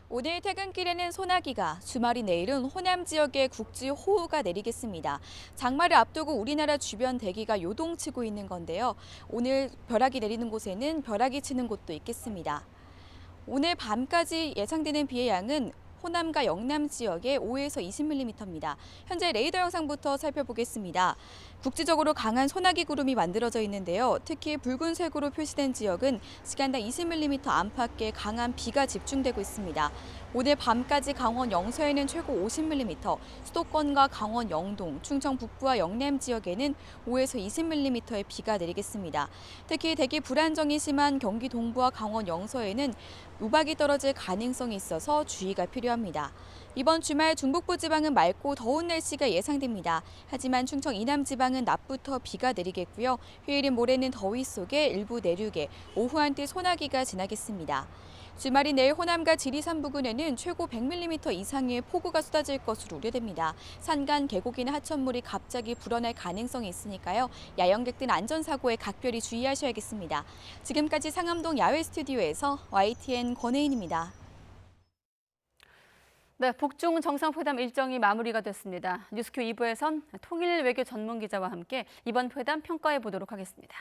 Speaker 5: 오늘 퇴근길에는 소나기가, 주말인 내일은 호남 지역에 국지 호우가 내리겠습니다. 장마를 앞두고 우리나라 주변 대기가 요동치고 있는 건데요. 오늘 벼락이 내리는 곳에는 벼락이 치는 곳도 있겠습니다. 오늘 밤까지 예상되는 비의 양은 호남과 영남 지역에 5에서 20mm입니다. 현재 레이더 영상부터 살펴보겠습니다. 국지적으로 강한 소나기 구름이 만들어져 있는데요. 특히 붉은색으로 표시된 지역은 시간당 20mm 안팎의 강한 비가 집중되고 있습니다. 오늘 밤까지 강원 영서에는 최고 50mm, 수도권과 강원 영동, 충청 북부와 영남 지역에는 5에서 20mm의 비가 내리겠습니다. 특히 대기 불안정이 심한 경기 동부와 강원 영서에는 우박이 떨어질 가능성이 있어서 주의가 필요합니다. 이번 주말 중북부 지방은 맑고 더운 날씨가 예상됩니다. 하지만 충청 이남 지방은 낮부터 비가 내리겠고요. 휴일인 모레는 더위 속에 일부 내륙에 오후 한때 소나기가 지나겠습니다. 주말인 내일 호남과 지리산 부근에는 최고 100mm 이상의 폭우가 쏟아질 것으로 우려됩니다. 산간, 계곡이나 하천물이 갑자기 불어날 가능성이 있으니까요. 야영객들 안전사고에 각별히 주의하셔야겠습니다. 지금까지 상암동 야외 스튜디오에서 YTN 권혜인입니다.
Speaker 1: 네, 북중 정상회담 일정이 마무리가 됐습니다. 뉴스큐 2부에선 통일 외교 전문 기자와 함께 이번 회담 평가해 보도록 하겠습니다.